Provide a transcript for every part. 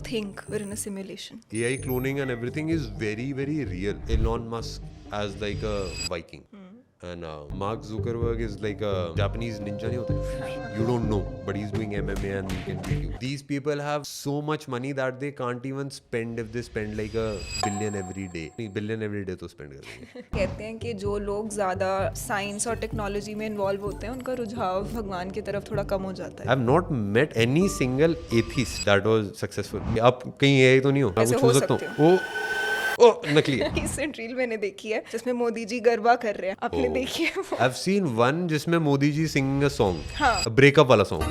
think we're in a simulation. AI cloning and everything is very, very real. Elon Musk as like a Viking. And Mark Zuckerberg is like a Japanese ninja. नहीं होता? You don't know, but he's doing MMA and he can beat you. These people have so much money that they can't even spend if they spend like a billion every day. नहीं, billion every day तो spend कर देंगे. कहते हैं कि जो लोग ज़्यादा साइंस और टेक्नोलॉजी में इन्वॉल्व होते हैं उनका रुझाव भगवान की तरफ थोड़ा कम हो जाता है. I've not met any single atheist that was successful. आप कहीं AI तो नहीं हो? ऐसे मैं हो पूछ सकता सकते हूँ. ओ नकली है. रिसेंट रील मैंने देखी है जिसमें मोदी जी गरबा कर रहे हैं. आपने देखी है वो? I've seen one जिसमें मोदी जी singing a song. हाँ. ब्रेकअप वाला सॉन्ग.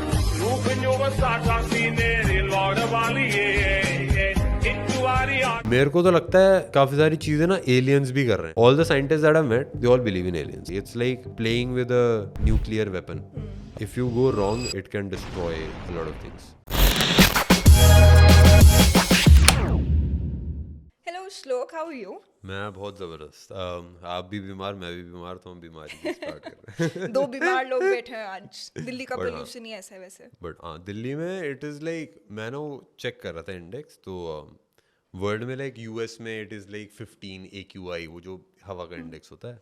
मेरे को तो लगता है काफी सारी चीजें ना एलियंस भी कर रहे हैं. All the scientist that I met they all believe in aliens. It's like playing with a nuclear weapon. If you go wrong it can destroy a lot of things. Hello Shlok, how are you? मैं बहुत जबरदस्त. आप भी बीमार, मैं भी बीमार, तो हम बीमारी स्टार्ट कर रहे हैं. दो बीमार लोग बैठे हैं आज. दिल्ली का But हाँ. पोल्यूशन ही ऐसा है वैसे. बट हाँ, दिल्ली में इट इज़ लाइक, मैं ना वो चेक कर रहा था इंडेक्स, तो वर्ल्ड में लाइक यूएस में इट इज़ लाइक 15 AQI, वो जो हवा का इंडेक्स होता है.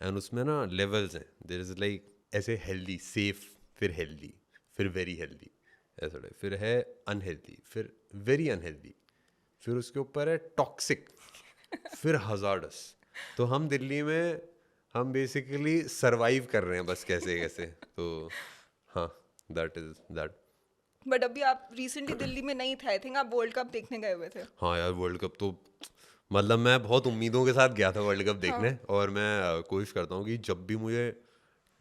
एंड उसमें ना लेवल्स हैं. देयर इज़ लाइक ऐसे हेल्दी, सेफ, फिर हेल्दी, फिर वेरी हेल्दी, ऐसा टाइप. फिर है अनहेल्दी, फिर वेरी अनहेल्दी, फिर उसके ऊपर है टॉक्सिक, फिर हजार्डस. तो हम दिल्ली में हम बेसिकली सरवाइव कर रहे हैं बस कैसे कैसे. तो हाँ, दैट इज दैट. बट अभी आप रिसेंटली दिल्ली में नहीं थे. आई थिंक आप वर्ल्ड कप देखने गए हुए थे. हाँ यार, वर्ल्ड कप तो मतलब मैं बहुत उम्मीदों के साथ गया था वर्ल्ड कप देखने. और मैं कोशिश करता हूँ कि जब भी मुझे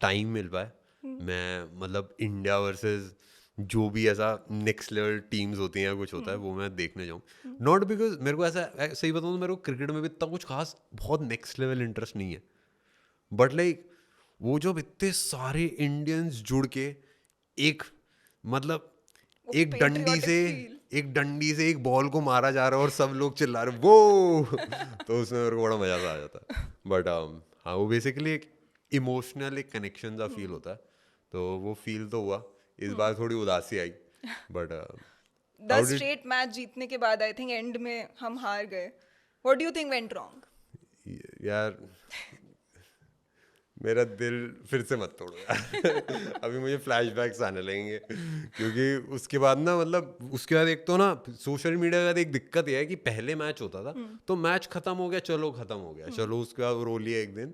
टाइम मिल पाए मैं मतलब इंडिया वर्सेस जो भी ऐसा नेक्स्ट लेवल टीम्स होती हैं या कुछ होता है वो मैं देखने जाऊँ. नॉट बिकॉज मेरे को ऐसा, सही बताऊँ तो मेरे को क्रिकेट में भी इतना कुछ खास बहुत नेक्स्ट लेवल इंटरेस्ट नहीं है. बट लाइक वो जब इतने सारे इंडियंस जुड़ के एक मतलब एक डंडी से एक बॉल को मारा जा रहा है और सब लोग चिल्ला रहे वो तो उसमें मेरे को बड़ा मजा आ जाता है. बट हाँ, वो बेसिकली एक इमोशनल एक कनेक्शन सा फील होता है. तो वो फील तो हुआ. इस बार थोड़ी उदासी आई. बट 10 स्ट्रेट मैच जीतने के बाद आई थिंक एंड में हम हार गए. What do you think went wrong? यार मेरा दिल फिर से मत तोड़ो यार. अभी मुझे फ्लैशबैक्स आने लगेंगे क्योंकि उसके बाद ना मतलब उसके बाद एक तो ना सोशल मीडिया का एक दिक्कत यह है कि पहले मैच होता था तो मैच खत्म हो गया, चलो खत्म हो गया, चलो उसके बाद रो लिया एक दिन.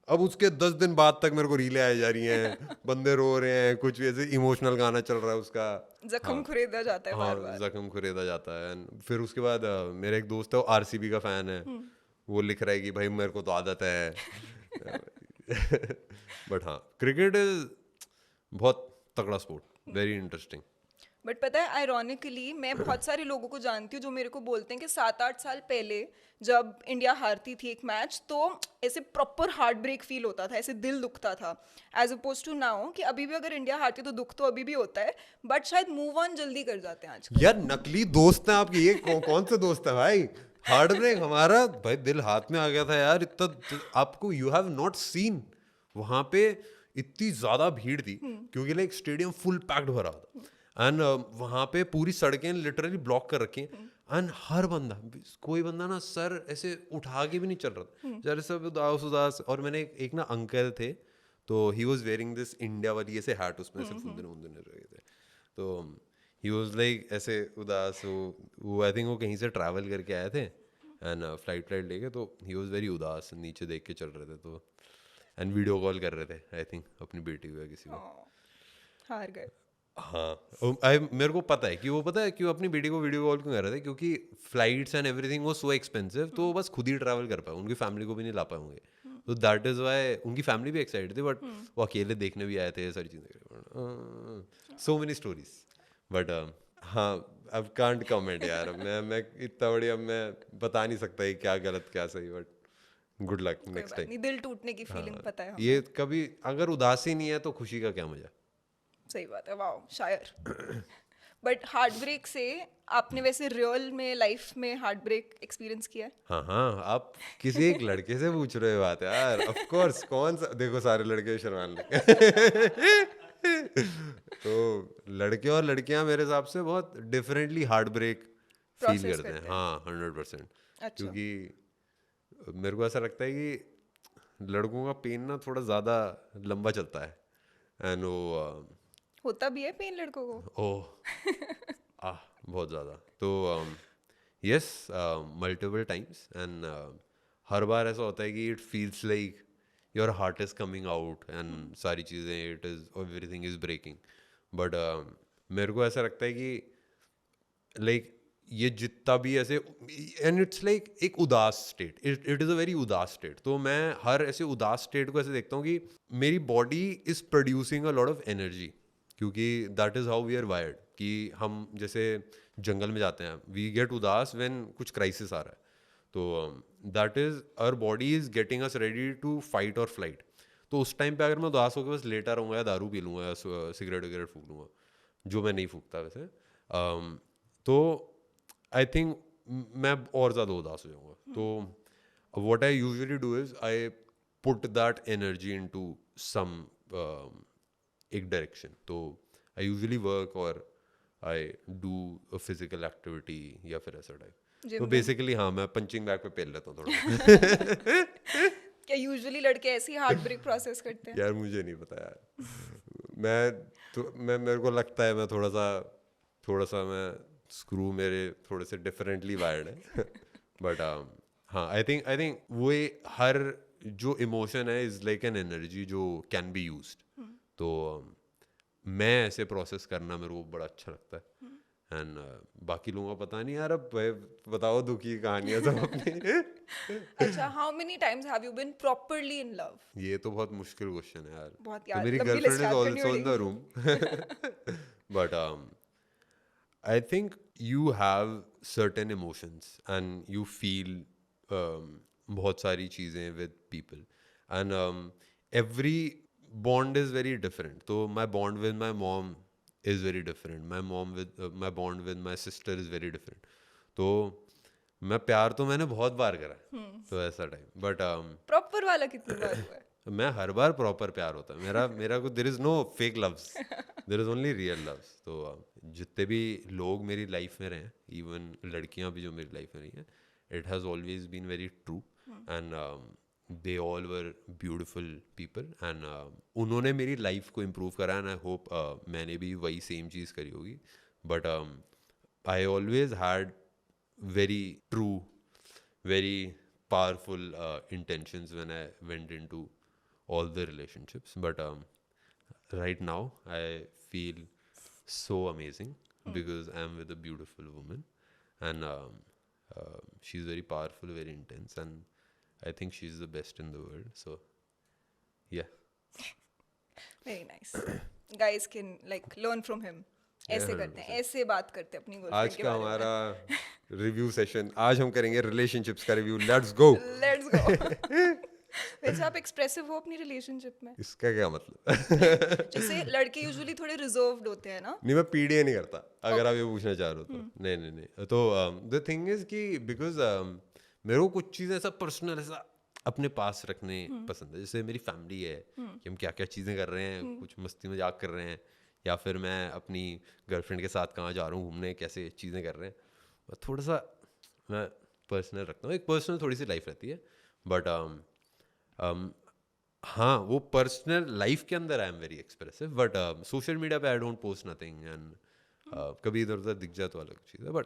अब उसके 10 दिन बाद तक मेरे को रीलें आई जा रही हैं, बंदे रो रहे हैं, कुछ भी ऐसे इमोशनल गाना चल रहा है उसका. जख्म खुरेदा जाता है बार बार. जख्म खुरेदा जाता है. फिर उसके बाद मेरा एक दोस्त है वो RCB का फैन है. वो लिख रहा है कि भाई मेरे को तो आदत है. बट हाँ, क्रिकेट इज बहुत तगड़ा स्पोर्ट, वेरी इंटरेस्टिंग. बट पता है आयरॉनिकली मैं बहुत सारे लोगों को जानती हूँ जो मेरे को बोलते हैं कि 7-8 साल पहले जब इंडिया हारती थी एक मैच तो ऐसे प्रॉपर हार्ट ब्रेक फील होता था, ऐसे दिल दुखता था. एज अपोज टू नाउ कि अभी भी अगर इंडिया हारती तो दुख तो अभी भी होता है बट शायद मूव ऑन जल्दी कर जाते हैं आजकल. यार नकली दोस्त हैं आपके ये. कौन से दोस्त है भाई? हार्ट ब्रेक हमारा भाई दिल हाथ में आ गया था यार. इतना आपको यू हैव नॉट सीन. वहाँ पे इतनी ज्यादा भीड़ थी क्योंकि लाइक स्टेडियम फुल पैक्ड भरा था. एंड वहाँ पे पूरी सड़कें लिटरली ब्लॉक कर रखी हैं. एंड हर बंदा, कोई बंदा ना सर ऐसे उठा के भी नहीं चल रहा था, जरा सब उदास उदास. और मैंने एक ना अंकल थे तो he was wearing this India वाली ऐसे हैट, उसमें ऐसे फुंदने रहे थे. तो ही वॉज लाइक ऐसे उदास. वो आई थिंक वो कहीं से ट्रैवल करके आए थे एंड फ्लाइट लेके. तो ही वॉज वेरी उदास, नीचे देख के चल रहे थे. तो एंड वीडियो कॉल कर रहे थे आई थिंक अपनी बेटी को या किसी को. हार गए. हाँ, मेरे को पता है कि वो पता है कि वो अपनी बेटी को वीडियो कॉल क्यों कर रहे थे, क्योंकि फ्लाइट्स एंड एवरीथिंग वो सो एक्सपेंसिव. तो वो बस खुद ही ट्रैवल कर पाए, उनकी फैमिली को भी नहीं ला पाए होंगे. तो दैट इज वाई उनकी फैमिली भी एक्साइटेड थी. बट वो अकेले देखने भी आए थे सारी चीज़ें. So many stories. बट हाँ, अब कांट कमेंट यार. मैं इतना बड़ी अब मैं बता नहीं सकता ये क्या गलत क्या सही. But good luck next time. दिल टूटने की फीलिंग पता है. ये कभी अगर उदासी नहीं है तो खुशी का क्या मजा. सही बात है. वाओ, शायर. बट हार्ट ब्रेक से आपने वैसे रियल में लाइफ में हार्ट ब्रेक एक्सपीरियंस किया है? हाँ, आप किसी एक लड़के से पूछ रहे हो बात यार. ऑफ कोर्स, कौन सा, देखो सारे लड़के शर्मान लगे. तो लड़के और लड़कियां मेरे हिसाब से बहुत differently heart break feel Process करते हैं, करते हैं। हाँ 100%। अच्छा। क्योंकि मेरे को ऐसा लगता है कि लड़कों का पेन ना थोड़ा ज़्यादा लंबा चलता है, एंड वो होता भी है पेन लड़कों को? ओह बहुत ज़्यादा। तो यस, मल्टीपल टाइम्स, एंड हर बार ऐसा होता है कि it feels like your heart is coming out and सारी चीज़ें, it is everything is breaking. But मेरे को ऐसा लगता है कि लाइक ये जितना भी ऐसे, एंड इट्स लाइक एक उदास state, it is a very उदास स्टेट। तो मैं हर ऐसे उदास स्टेट को ऐसे देखता हूँ कि मेरी body is producing a lot of energy, क्योंकि that is how we are wired. कि हम जैसे जंगल में जाते हैं, वी गेट उदास व्हेन कुछ क्राइसिस आ रहा है, तो that is our body is getting us ready to fight और फ्लाइट। तो उस टाइम पे अगर मैं उदास होकर बस लेटा रहूँगा या दारू पी लूँगा या सिगरेट वगैरह फूक लूँगा, जो मैं नहीं फूकता वैसे, तो आई थिंक मैं और ज़्यादा उदास हो जाऊँगा। तो what I usually do is I put that energy into some एक डायरेक्शन। तो आई यूजुअली वर्क और I do a physical activity या फिर ऐसा टाइप। जिम तो विम? बेसिकली हाँ, मैं पंचिंग बैग पे पेल लेता हूँ थोड़ा। क्या यूजुअली लड़के ऐसे ही हार्ट ब्रेक प्रोसेस करते हैं? यार मुझे नहीं पता यार, मैं मेरे को लगता है मैं थोड़ा सा मैं स्क्रू मेरे थोड़े से डिफरेंटली वायर्ड है। बट हाँ, आई थिंक वो हर जो इमोशन है इज लाइक एन एनर्जी जो कैन बी यूज्ड। तो मैं ऐसे प्रोसेस करना मेरे को बड़ा अच्छा लगता है। एंड बाकी लोगों को पता नहीं यार, अब बताओ दुखी कहानियां सब अपनी। अच्छा, how many times have you been properly in love? ये तो बहुत मुश्किल क्वेश्चन है यार। बहुत तो यार, मेरी लंबी लिस्ट गर्लफ्रेंड इज याद करनी ऑल्सो इन द पड़ेगी। Room. But I think you have certain emotions and you feel बहुत सारी चीज़ें with people, and every bond is very different. तो my bond with my mom is very different. My bond with my sister is very different. तो मैं प्यार तो मैंने बहुत बार करा है, तो ऐसा टाइप। बट प्रॉपर वाला कितनी बार हुआ है? मैं हर बार प्रॉपर प्यार होता है मेरा को there is no fake loves, there is only real loves. तो जितने भी लोग मेरी लाइफ में रहे हैं, इवन लड़कियां भी जो मेरी लाइफ में रही हैं, it has always been very true, and they all were beautiful people, and उन्होंने मेरी लाइफ को इम्प्रूव करा, एंड आई होप मैंने भी वही सेम चीज़ करी होगी। But I always had very true, very powerful intentions when I went into all the relationships. But right now, I feel so amazing because I'm with a beautiful woman, and she's very powerful, very intense, and I think she's the best in the world. So, yeah, very nice. Guys can like learn from him. ऐसे करते हैं, 100%. ऐसे बात करते हैं अपनी आज girlfriend के का बारे हमारा रिव्यू सेशन, आज हम करेंगे रिलेशनशिप्स का रिव्यू। Let's go. में। Let's go. वैसे आप एक्सप्रेसिव हो अपनी रिलेशनशिप में? इसका क्या मतलब? जैसे लड़के यूजुअली थोड़े रिजर्व्ड होते हैं ना? नहीं, मैं पीडीए नहीं करता, अगर आप ये पूछना चाह रहे हो तो। नहीं नहीं नहीं, तो द थिंग इज कि बिकॉज मेरे को कुछ चीज़ें ऐसा पर्सनल ऐसा अपने पास रखने पसंद है। जैसे मेरी फैमिली है कि हम क्या क्या चीज़ें कर रहे हैं, कुछ मस्ती मजाक कर रहे हैं, या फिर मैं अपनी गर्लफ्रेंड के साथ कहाँ जा रहा हूँ घूमने, कैसे चीज़ें कर रहे हैं, और थोड़ा सा मैं पर्सनल रखता हूँ। एक पर्सनल थोड़ी सी लाइफ रहती है। बट हाँ, वो पर्सनल लाइफ के अंदर I am very expressive, but social media पे I don't post nothing, and कभी इधर उधर दिख जाए तो अलग चीज़ है। बट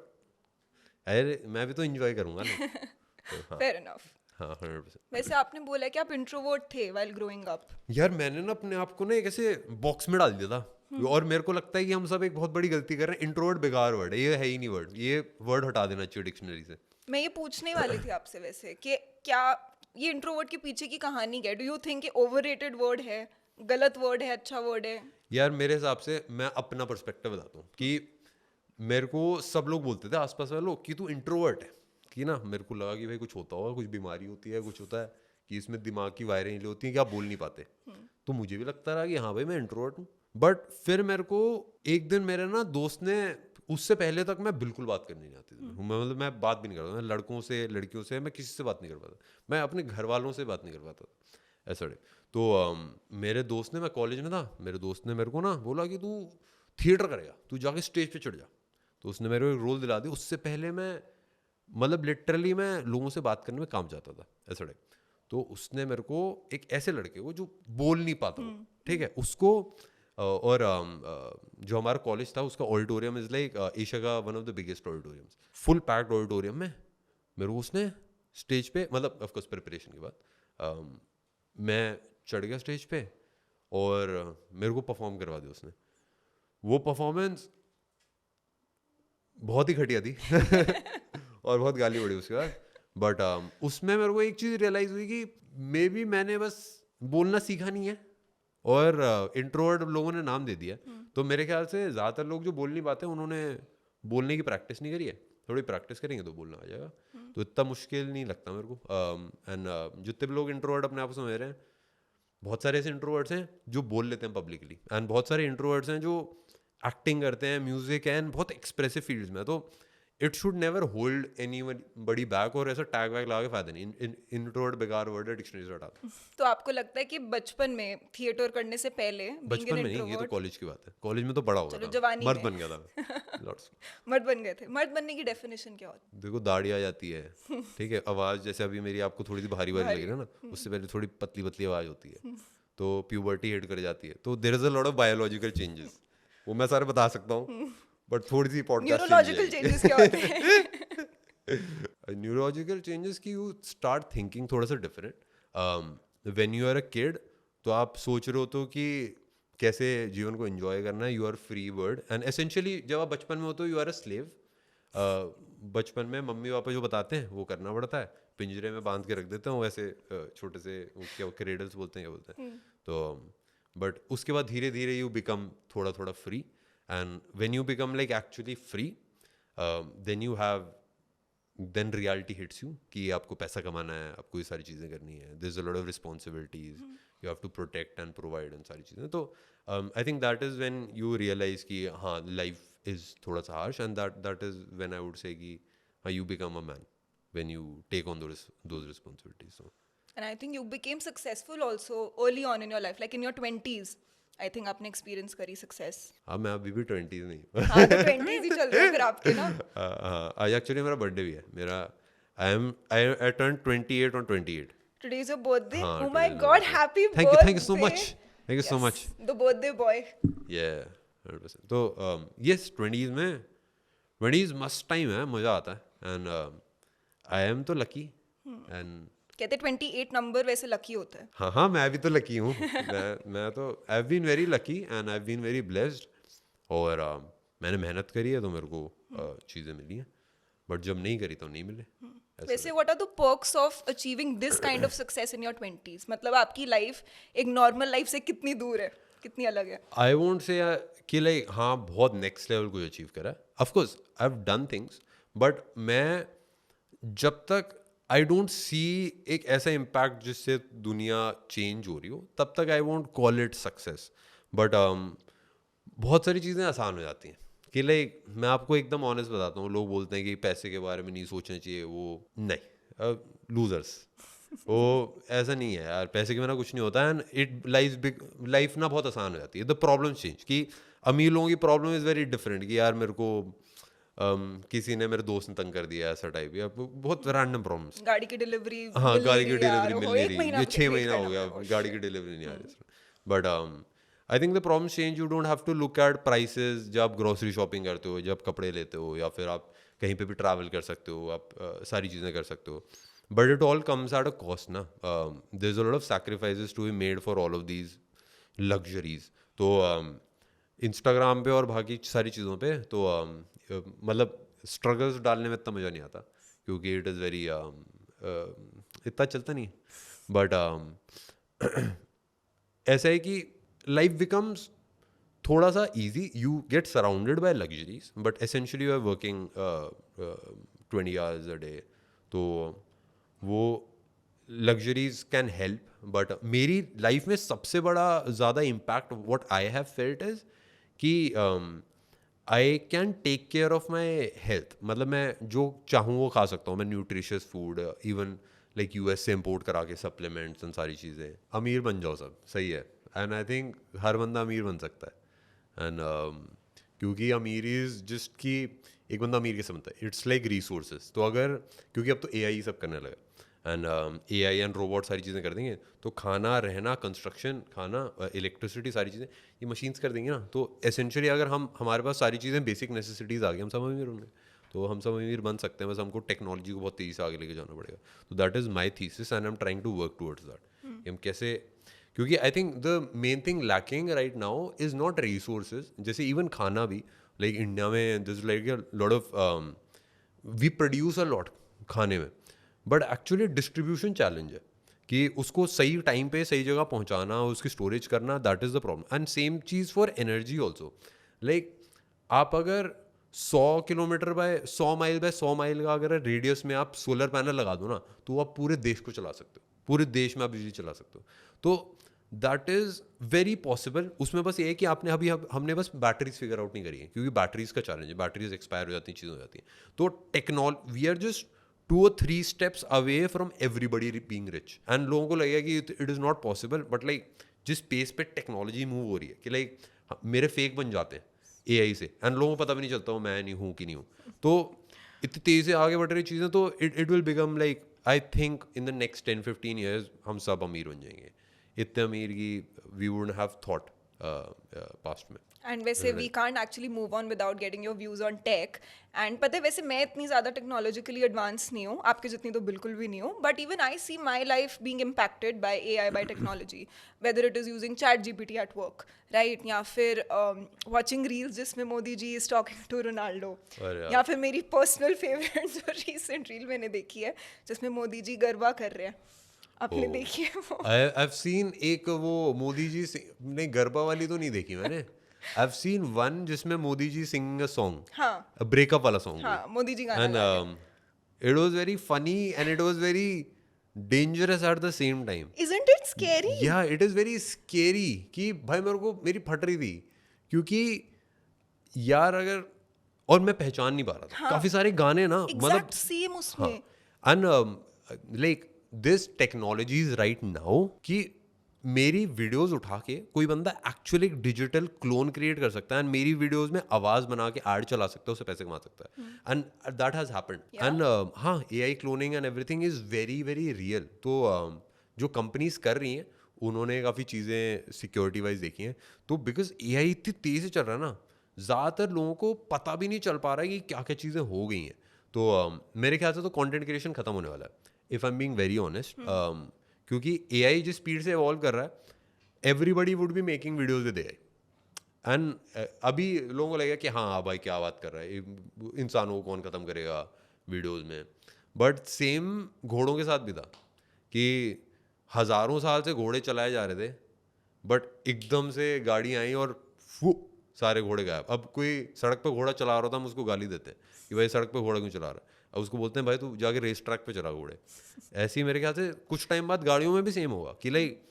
अरे मैं भी तो इंजॉय करूंगा ना। तो हाँ, फेयर इनफ। हाँ 100%। वैसे आपने बोला कि आप इंट्रोवर्ट थे व्हाइल ग्रोइंग अप। यार मैंने ना अपने आप को ना एक ऐसे बॉक्स में डाल दिया था, और मेरे को लगता है कि हम सब एक बहुत बड़ी गलती कर रहे हैं। इंट्रोवर्ट बेकार वर्ड है, ये है ही नहीं वर्ड, ये वर्ड हटा देना चाहिए डिक्शनरी से। मैं ये पूछने वाली थी आपसे वैसे कि क्या ये इंट्रोवर्ट के पीछे की कहानी क्या है? डू यू थिंक ये ओवररेटेड वर्ड है, गलत वर्ड है, अच्छा वर्ड है? यार मेरे हिसाब से, मैं अपना पर्सपेक्टिव बताता हूँ कि मेरे को सब लोग बोलते थे आसपास वाले लोग कि तू इंट्रोवर्ट है, कि ना मेरे को लगा कि भाई कुछ होता होगा, कुछ बीमारी होती है, कुछ होता है कि इसमें दिमाग की वायरें हिले होती हैं कि आप बोल नहीं पाते। तो मुझे भी लगता रहा कि हाँ भाई मैं इंट्रोवर्ट हूँ। बट फिर मेरे को एक दिन मेरे ना दोस्त ने, उससे पहले तक मैं बिल्कुल बात करनी नहीं आती थी, मतलब मैं बात भी नहीं करता, मैं लड़कों से लड़कियों से मैं किसी से बात नहीं कर पाता, मैं अपने घर वालों से बात नहीं कर पाता ऐसा। तो मेरे दोस्त ने, मैं कॉलेज में था, मेरे दोस्त ने मेरे को ना बोला कि तू थिएटर करेगा, तू जाके स्टेज पे चढ़ जा। तो उसने मेरे को एक रोल दिला दी। उससे पहले मैं मतलब लिटरली मैं लोगों से बात करने में काम जाता था ऐसा टाइप। तो उसने मेरे को एक ऐसे लड़के को जो बोल नहीं पाता हो, ठीक है, उसको और जो हमारा कॉलेज था उसका ऑडिटोरियम इज लाइक एशिया का one of the biggest auditoriums, full packed auditorium में मेरे को उसने स्टेज पे, मतलब ऑफ कोर्स प्रिपरेशन के बाद मैं चढ़ गया स्टेज पे और मेरे को परफॉर्म करवा दिया उसने। वो परफॉर्मेंस बहुत ही घटिया थी और बहुत गाली पड़ी उसके बाद। बट उसमें मेरे को एक चीज़ रियलाइज हुई कि मे बी मैंने बस बोलना सीखा नहीं है और इंट्रोवर्ट लोगों ने नाम दे दिया। तो मेरे ख्याल से ज़्यादातर लोग जो बोल नहीं पाते उन्होंने बोलने की प्रैक्टिस नहीं करी है। थोड़ी प्रैक्टिस करेंगे तो बोलना आ जाएगा। तो इतना मुश्किल नहीं लगता मेरे को। एंड जितने भी लोग इंट्रोवर्ट अपने आप को समझ रहे हैं, बहुत सारे ऐसे इंट्रोवर्ट्स हैं जो बोल लेते हैं पब्लिकली, एंड बहुत सारे इंट्रोवर्ट्स हैं जो एक्टिंग करते हैं, म्यूजिक एंड बहुत एक्सप्रेसिव फील्ड्स में। तो it should never hold any बड़ी बैक, और ऐसा टैग वैग लगा के फायदा नहीं। इंट्रोवर्ट बेकार वर्ड है, डिक्शनरी से हटा दो। तो आपको लगता है कि बचपन में थिएटर करने से पहले बीइंग बचपन एन में नहीं, ये तो इंट्रोवर्ट, कॉलेज की बात है। कॉलेज में तो बड़ा हो चलो गया था, जवानी मर्द में बन गया था मैं। Lots. मर्द बन गए थे। मर्द बनने की डेफिनेशन क्या होती देखो दाढ़ी आ जाती है, ठीक है, आवाज़ जैसे अभी मेरी आपको थोड़ी सी भारी भारी लग रही है ना, उससे पहले थोड़ी पतली पतली आवाज़ होती है। तो प्यूबर्टी हिट कर जाती है, तो there is a lot of biological changes. वो मैं सारे बता सकता हूँ, बट थोड़ी सी पॉडकास्ट न्यूरोलॉजिकल चेंजेस क्या होते हैं? न्यूरोलॉजिकल चेंजेस की यू स्टार्ट थिंकिंग थोड़ा सा different. When you are a kid तो आप सोच रहे हो तो कि कैसे जीवन को एंजॉय करना है, you are free bird. And essentially जब आप बचपन में हो तो यू आर अ स्लेव। बचपन में मम्मी पापा जो बताते हैं वो करना पड़ता है, पिंजरे में बांध के रख देते हैं वैसे छोटे से, क्या क्रेडल्स बोलते हैं, क्या बोलते हैं। तो बट उसके बाद धीरे धीरे यू बिकम थोड़ा थोड़ा free, and when you become like actually free then you have, then reality hits you कि आपको पैसा कमाना है, आपको ये सारी चीज़ें करनी है, there is a lot of responsibilities, you have to protect and provide and सारी चीज़ें। तो I think that is when you realise कि हाँ लाइफ इज़ थोड़ा सा harsh, and that is when I would say कि हाँ you become a man when you take on those responsibilities. So And I think you became successful also early on in your life, like in your 20s. I think आपने experience करी success. हाँ मैं अभी भी 20s में ही हूँ। हाँ तो 20s ही चल रहे हैं फिर आपके ना। हाँ आज एक्चुअली मेरा बर्थडे भी है मेरा। I turn 28 on 28। Today is your birthday. हाँ, Oh my today is my God, birthday. happy Thank birthday. you so much. Thank you so much. The birthday boy. Yeah, 100%. तो yes 20s में 20s मस्त time है, मज़ा आता है, and I M तो lucky. And कहते 28 नंबर वैसे लकी होता है। हाँ हाँ मैं भी तो लकी हूँ। मैं तो I have been very lucky and I have been very blessed. और मैंने मेहनत करी है तो मेरे को चीज़ें मिली हैं, बट जब नहीं करी तो नहीं मिले। वैसे what are the perks of achieving this kind of success in your 20s? मतलब आपकी लाइफ एक नॉर्मल लाइफ से कितनी दूर है, कितनी अलग है? आई वोंट से कि लाइक हाँ बहुत नेक्स्ट लेवल कुछ अचीव करा है। Of course I have done things, but मैं जब तक आई डोंट सी एक ऐसा इम्पैक्ट जिससे दुनिया चेंज हो रही हो, तब तक आई won't call it success. But बहुत सारी चीज़ें आसान हो जाती हैं कि लाइक मैं आपको एकदम ऑनेस्ट बताता हूँ, लोग बोलते हैं कि पैसे के बारे में नहीं सोचना चाहिए, वो नहीं, लूजर्स। वो ऐसा नहीं है यार, पैसे के बिना कुछ नहीं होता है, एंड इट लाइफ ना बहुत आसान हो जाती है। द प्रॉब्लम चेंज कि अमीर लोगों की प्रॉब्लम इज़ वेरी डिफरेंट कि यार मेरे को किसी ने, मेरे दोस्त ने तंग कर दिया ऐसा टाइप, या बहुत रैंडम प्रॉब्लम्स। गाड़ी की डिलीवरी हाँ गाड़ी की डिलीवरी यार, मिल वो नहीं एक रही, महीना ये आपको 6 wait महीना हो करना गया पड़ेगा। गाड़ी की डिलीवरी नहीं आ रही। But I think the problem change, you don't have to look at prices जब आप ग्रोसरी शॉपिंग करते हो, जब कपड़े लेते हो, या फिर आप कहीं पे भी ट्रैवल कर सकते हो, आप सारी चीज़ें कर सकते हो, but it all comes at a cost ना। There is a lot of sacrifices to be made for all of these luxuries. तो इंस्टाग्राम पे और बाकी सारी चीज़ों पे तो मतलब स्ट्रगल्स डालने में इतना मज़ा नहीं आता, क्योंकि इट इज़ वेरी इतना चलता नहीं। बट ऐसा है कि लाइफ बिकम्स थोड़ा सा easy, you get surrounded by luxuries, but essentially you are working 20 hours a day। तो वो लग्जरीज कैन हेल्प, बट मेरी लाइफ में सबसे बड़ा ज़्यादा impact what I have felt is कि I can take care of my health. मतलब मैं जो चाहूँ वो खा सकता हूँ, मैं nutritious food, even like US से इम्पोर्ट करा के सप्लीमेंट्स एंड सारी चीज़ें। अमीर बन जाओ सब, सही है, एंड आई थिंक हर बंदा अमीर बन सकता है। एंड क्योंकि अमीर इज जस्ट कि एक बंदा अमीर कैसे बनता है, इट्स लाइक रिसोर्सेज। तो अगर क्योंकि अब तो AI सब करने लगा एंड AI एंड रोबोट सारी चीज़ें कर देंगे, तो खाना, रहना, कंस्ट्रक्शन, खाना, इलेक्ट्रिसिटी, सारी चीज़ें ये मशीन्स कर देंगी ना। तो एसेंशियली अगर हमारे पास सारी चीज़ें बेसिक नेसेसिटीज़ आ गई, हम सब अमीर होंगे। तो हम सब अमीर बन सकते हैं, बस हमको टेक्नोलॉजी को बहुत तेज़ी से आगे लेके जाना पड़ेगा। तो that is my thesis and I am trying to work towards that. हम कैसे, क्योंकि I think the main thing lacking right now is not resources. जैसे इवन खाना भी, लाइक इंडिया में this like a lot of we produce a lot खाने में, but actually distribution challenge है कि उसको सही टाइम पे सही जगह पहुंचाना, उसकी स्टोरेज करना, that is the problem. And same चीज़ फॉर एनर्जी ऑल्सो। लाइक आप अगर 100 kilometre by 100 mile by 100 mile का अगर रेडियस में आप सोलर पैनल लगा दो ना, तो आप पूरे देश को चला सकते हो, पूरे देश में आप बिजली चला सकते हो। तो दैट इज़ वेरी पॉसिबल। उसमें बस ये है कि आपने हमने बस बैटरीज फिगर आउट नहीं करी है, क्योंकि बैटरीज का चैलेंज है, बैटरीज एक्सपायर हो जाती हैं, चीज़ हो जाती हैं। तो we are just 2 or 3 steps away from everybody being rich, and लोगों को लगेगा कि it is not possible, but like जिस पेस पे टेक्नोलॉजी मूव हो रही है कि लाइक मेरे फेक बन जाते हैं AI से, एंड लोगों को पता भी नहीं चलता हूँ मैं नहीं हूँ कि नहीं हूँ। तो इतनी तेज़ी से आगे बढ़ रही चीज़ें, तो it will become like, I think in the next 10-15 years हम सब अमीर बन जाएंगे, इतने अमीर की we would have thought past में। एंड वैसे we can't actually move on without getting your views on tech. And पता है वैसे मैं इतनी ज़्यादा टेक्नोलॉजिकली एडवांस नहीं हूँ, आपके जितनी तो बिल्कुल भी नहीं हूँ, but even I see my life being impacted by AI, by technology, whether it is using ChatGPT at work, right, या फिर वॉचिंग रील्स जिसमें Modi ji is talking to Ronaldo, या फिर मेरी पर्सनल फेवरेट जो रिसेंट रील मैंने देखी है जिसमें मोदी जी गरबा कर रहे हैं, आपने देखी है वो? I've seen एक वो मोदी जी नहीं, गरबा वाली तो नहीं देखी मैंने। I've seen one जिसमें मोदी जी सिंगिंग अ सॉन्ग, हाँ ब्रेकअप वाला सॉन्ग, हाँ, मोदी जी गाना एंड गा रहे हैं। It was very funny and it was very dangerous at the same time. Isn't it scary? या इट इज़ वेरी स्केरी कि भाई मेरे को मेरी फट रही थी, क्योंकि यार अगर, और मैं पहचान नहीं पा रहा था काफ़ी सारे गाने ना, मतलब एग्जैक्ट सेम उसमें। And like this technologies right now कि मेरी वीडियोस उठा के कोई बंदा एक्चुअली डिजिटल क्लोन क्रिएट कर सकता है एंड मेरी वीडियोस में आवाज बना के ऐड चला सकता है, उससे पैसे कमा सकता है, and that has happened. And हाँ, AI cloning and everything is very very real. तो जो कंपनीज कर रही हैं उन्होंने काफ़ी चीज़ें सिक्योरिटी वाइज देखी हैं। तो बिकॉज AI इतनी तेज़ से चल रहा है ना, ज़्यादातर लोगों को पता भी नहीं चल पा रहा है कि क्या क्या चीज़ें हो गई हैं। तो मेरे ख्याल से तो कंटेंट क्रिएशन खत्म होने वाला है, if I am being very honest, क्योंकि AI जिस स्पीड से इवॉल्व कर रहा है, everybody would be making videos with AI। And अभी लोगों को लगेगा कि हाँ भाई क्या बात कर रहा है, इंसानों को कौन ख़त्म करेगा वीडियोस में। बट सेम घोड़ों के साथ भी था कि हज़ारों साल से घोड़े चलाए जा रहे थे, बट एकदम से गाड़ी आई और फू सारे घोड़े गायब। अब कोई सड़क पे घोड़ा चला रहा था, हम उसको गाली देते हैं कि भाई सड़क पे घोड़ा क्यों चला रहा है, अब उसको बोलते हैं भाई तू जाके रेस ट्रैक पे चला घोड़े। ऐसे ही मेरे ख्याल से कुछ टाइम बाद गाड़ियों में भी सेम होगा कि लाइक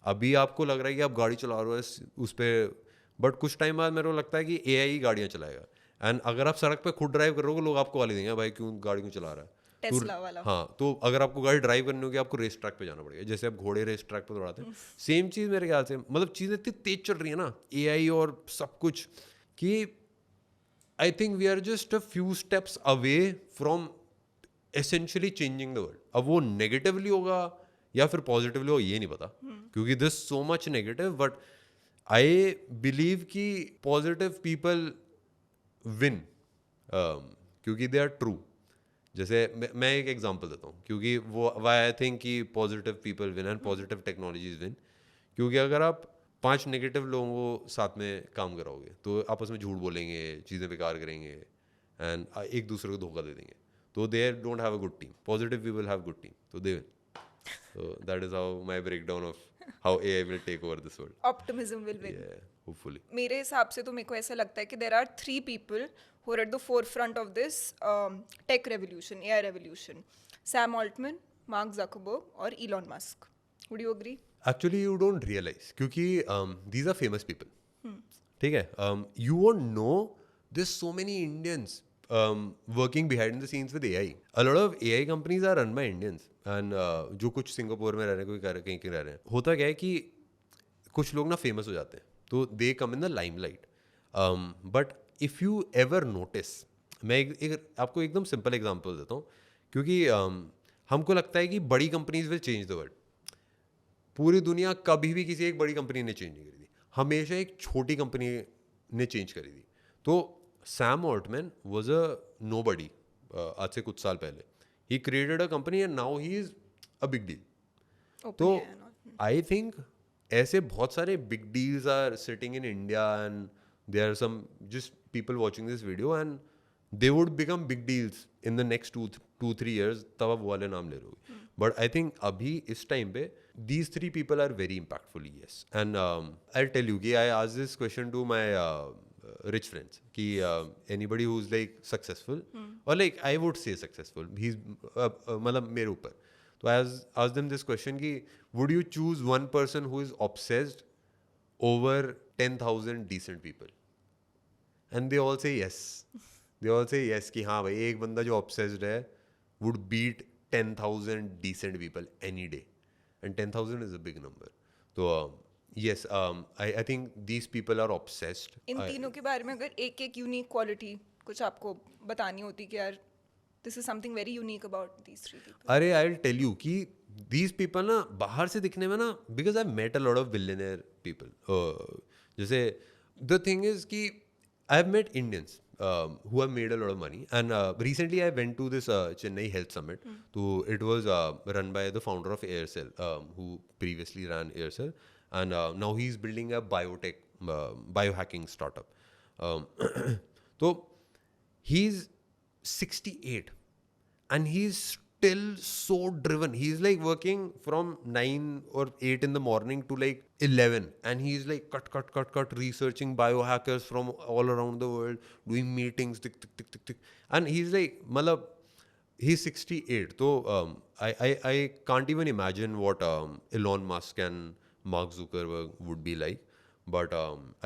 अभी आपको लग रहा है कि आप गाड़ी चला रहे हो उस पर, बट कुछ टाइम बाद मेरे को लगता है कि AI ही गाड़ियाँ चलाएगा। एंड अगर आप सड़क पे खुद ड्राइव करोगे, लोग आपको गाली देंगे भाई क्यों गाड़ी क्यों चला रहा है, टेस्ला वाला। हाँ, तो अगर आपको गाड़ी ड्राइव करनी होगी आपको रेस ट्रैक पे जाना पड़ेगा, जैसे आप घोड़े रेस ट्रैक पे दौड़ाते हैं। सेम चीज़ मेरे ख्याल से, मतलब चीज़ें इतनी तेज चल रही है ना AI और सब कुछ, कि I think we are just a few steps away from essentially changing the world. अब वो नेगेटिवली होगा या फिर पॉजिटिवली होगा ये नहीं पता, क्योंकि this so much negative, but I believe कि पॉजिटिव पीपल विन, क्योंकि दे आर ट्रू। जैसे मैं एक एग्जांपल देता हूँ, क्योंकि वो वाई आई थिंक कि positive people win and positive technologies win, क्योंकि अगर आप 5 नेगेटिव लोगों को साथ में काम कराओगे तो आपस में झूठ बोलेंगे, चीज़ें बेकार करेंगे एंड एक दूसरे को धोखा दे देंगे, तो they don't have a good team. Positive people have good team, तो they win. So that is how my breakdown of how AI will take over this world. Optimism will win. Yeah, hopefully. मेरे हिसाब से तो मेरे को ऐसा लगता है कि there are 3 people who are at the forefront of this tech revolution, AI revolution. Sam Altman, Mark Zuckerberg और Elon Musk. Would you agree? Actually, you don't realize, क्योंकि these are famous people. ठीक है, you won't know there's so many Indians working behind the scenes with AI. A lot of AI companies are run by Indians, and जो कुछ Singapore में रह रहे हैं, कोई कहीं कहीं रह रहे हैं। होता क्या है कि कुछ लोग ना फेमस हो जाते हैं तो they come in the limelight, but if you ever notice, मैं एक आपको एकदम सिंपल एग्जांपल देता हूँ, क्योंकि हमको लगता है कि बड़ी companies will change the world. पूरी दुनिया कभी भी किसी एक बड़ी कंपनी ने चेंज नहीं करी थी, हमेशा एक छोटी कंपनी ने चेंज करी थी. तो Sam Altman was a nobody आज से कुछ साल पहले. He created a company and now he is a big deal. तो आई थिंक ऐसे बहुत सारे big deals are sitting in India and there are some just people watching this video and they would become big deals in the next 2-3 years. तब आप वो वाले नाम ले रहे हो. बट आई थिंक अभी इस टाइम पे these 3 people are very impactful, yes. And I'll tell you कि I asked this question to my rich friends कि anybody who's like successful or like I would say successful, he's मतलब मेरे ऊपर. तो I asked them this question कि would you choose one person who is obsessed over 10,000 decent people? And they all say yes. They all say yes कि हाँ भाई एक बंदा जो obsessed है would beat 10,000 decent people any day. And 10,000 is a big number. So yes, I think these people are obsessed. इन तीनों के बारे में अगर एक एक यूनिक क्वालिटी कुछ आपको बतानी होती कि यार this is something very unique about these three people. अरे आई विल टेल यू कि these people ना बाहर से दिखने में ना, because I've met a lot of billionaire people. जैसे the thing is कि I've met Indians who have made a lot of money, and recently I went to this Chennai Health Summit. So it was run by the founder of Aircel, who previously ran Aircel, and now he's building a biotech biohacking startup. So he's 68 and he's still so driven. He's like working from 9 or 8 in the morning to like 11, and he's like cut researching biohackers from all around the world, doing meetings, tick, and he's like malab, he's 68. So I can't even imagine what Elon Musk and Mark Zuckerberg would be like. But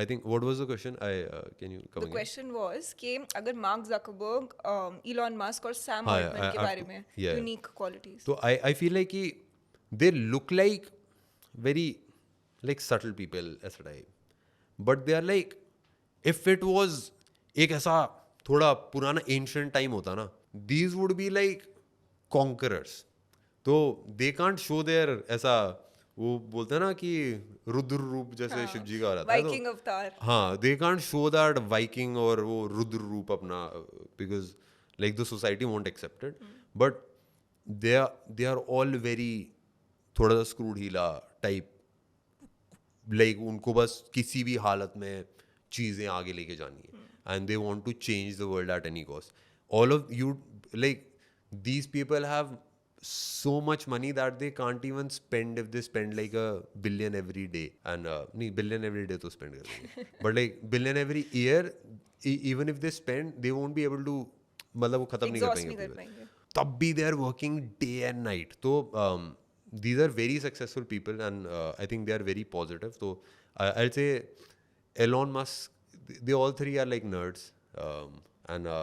I think, what was the question? Can you come the again? Question was कि अगर mark Zuckerberg, Elon Musk और Sam हाँ, Altman I के have बारे to- में yeah. Unique qualities. So I feel like they look like very like subtle people ऐसा type, but they are like, if it was एक ऐसा थोड़ा पुराना ancient time होता ना, these would be like conquerors. तो they can't show their ऐसा, वो बोलते हैं ना कि रुद्र रूप जैसे शिव जी का आ रहा है, वाइकिंग अवतार. हाँ, they can't show that Viking और वो रुद्र रूप अपना, because like the society won't accept it. But they are all very थोड़ा सा screwed हीला type, like उनको बस किसी भी हालत में चीज़ें आगे लेके जानी है, and they want to change the world at any cost. All of you, like these people have so much money that they can't even spend if they spend like $1 billion every day. And नहीं, billion every day तो spend कर देंगे, but like billion every year, even if they spend, they won't be able to, मतलब वो खत्म नहीं कर exhaust पाएंगे नहीं कर पूरे. पाएंगे. तब भी they are working day and night. So these are very successful people, and I think they are very positive. So I'll say Elon Musk, they all three are like nerds, and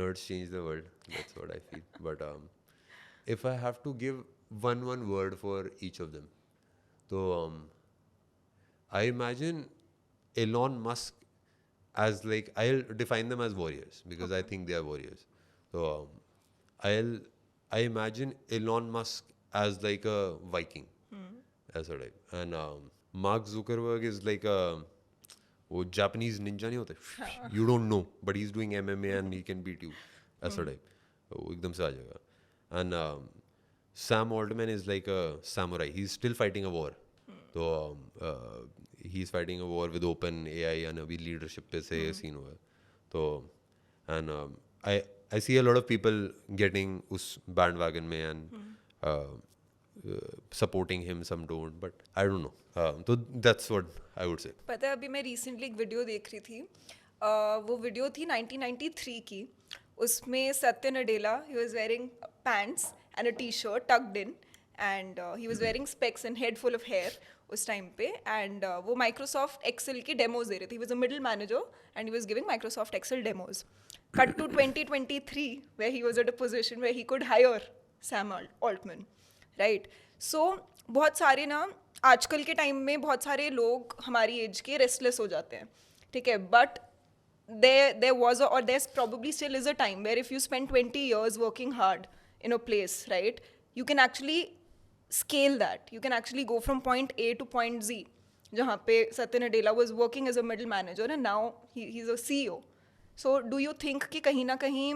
nerds change the world. That's what I feel. But if I have to give one word for each of them, so I imagine Elon Musk as like, I'll define them as warriors because I think they are warriors. So I imagine Elon Musk as like a Viking, as a type, and Mark Zuckerberg is like a वो Japanese ninja नहीं होते, you don't know, but he's doing MMA and he can beat you, ऐसा type, वो एकदम से आ जाएगा. And Sam Altman is like a samurai. He's still fighting a war. So he's fighting a war with open AI and अभी leadership पे से scene हुआ है. तो and I see a lot of people getting उस bandwagon में and supporting him, some don't, but I don't know. So that's what I would say. पता है अभी मैं रिसेंटली एक वीडियो देख रही थी. वो वीडियो थी 1993 की. उसमें Satya Nadella, he was wearing pants and a T shirt tucked in, and he was wearing specs and head full of hair उस टाइम पे. एंड वो माइक्रोसॉफ्ट एक्सेल की डेमोज दे रहे थे. He was a middle manager and he was giving Microsoft Excel demos. Cut to 2023 where he was at a position where he could hire Sam Altman, right? So बहुत सारे ना आजकल के time में बहुत सारे लोग हमारी एज के रेस्टलेस हो जाते हैं, ठीक है, but there was or there's probably still is a time where if you spend 20 years working hard in a place, right, you can actually scale that. You can actually go from point A to point Z, जहाँ पे Satya Nadella was working as a middle manager and now he's a CEO. So do you think कि कहीं ना कहीं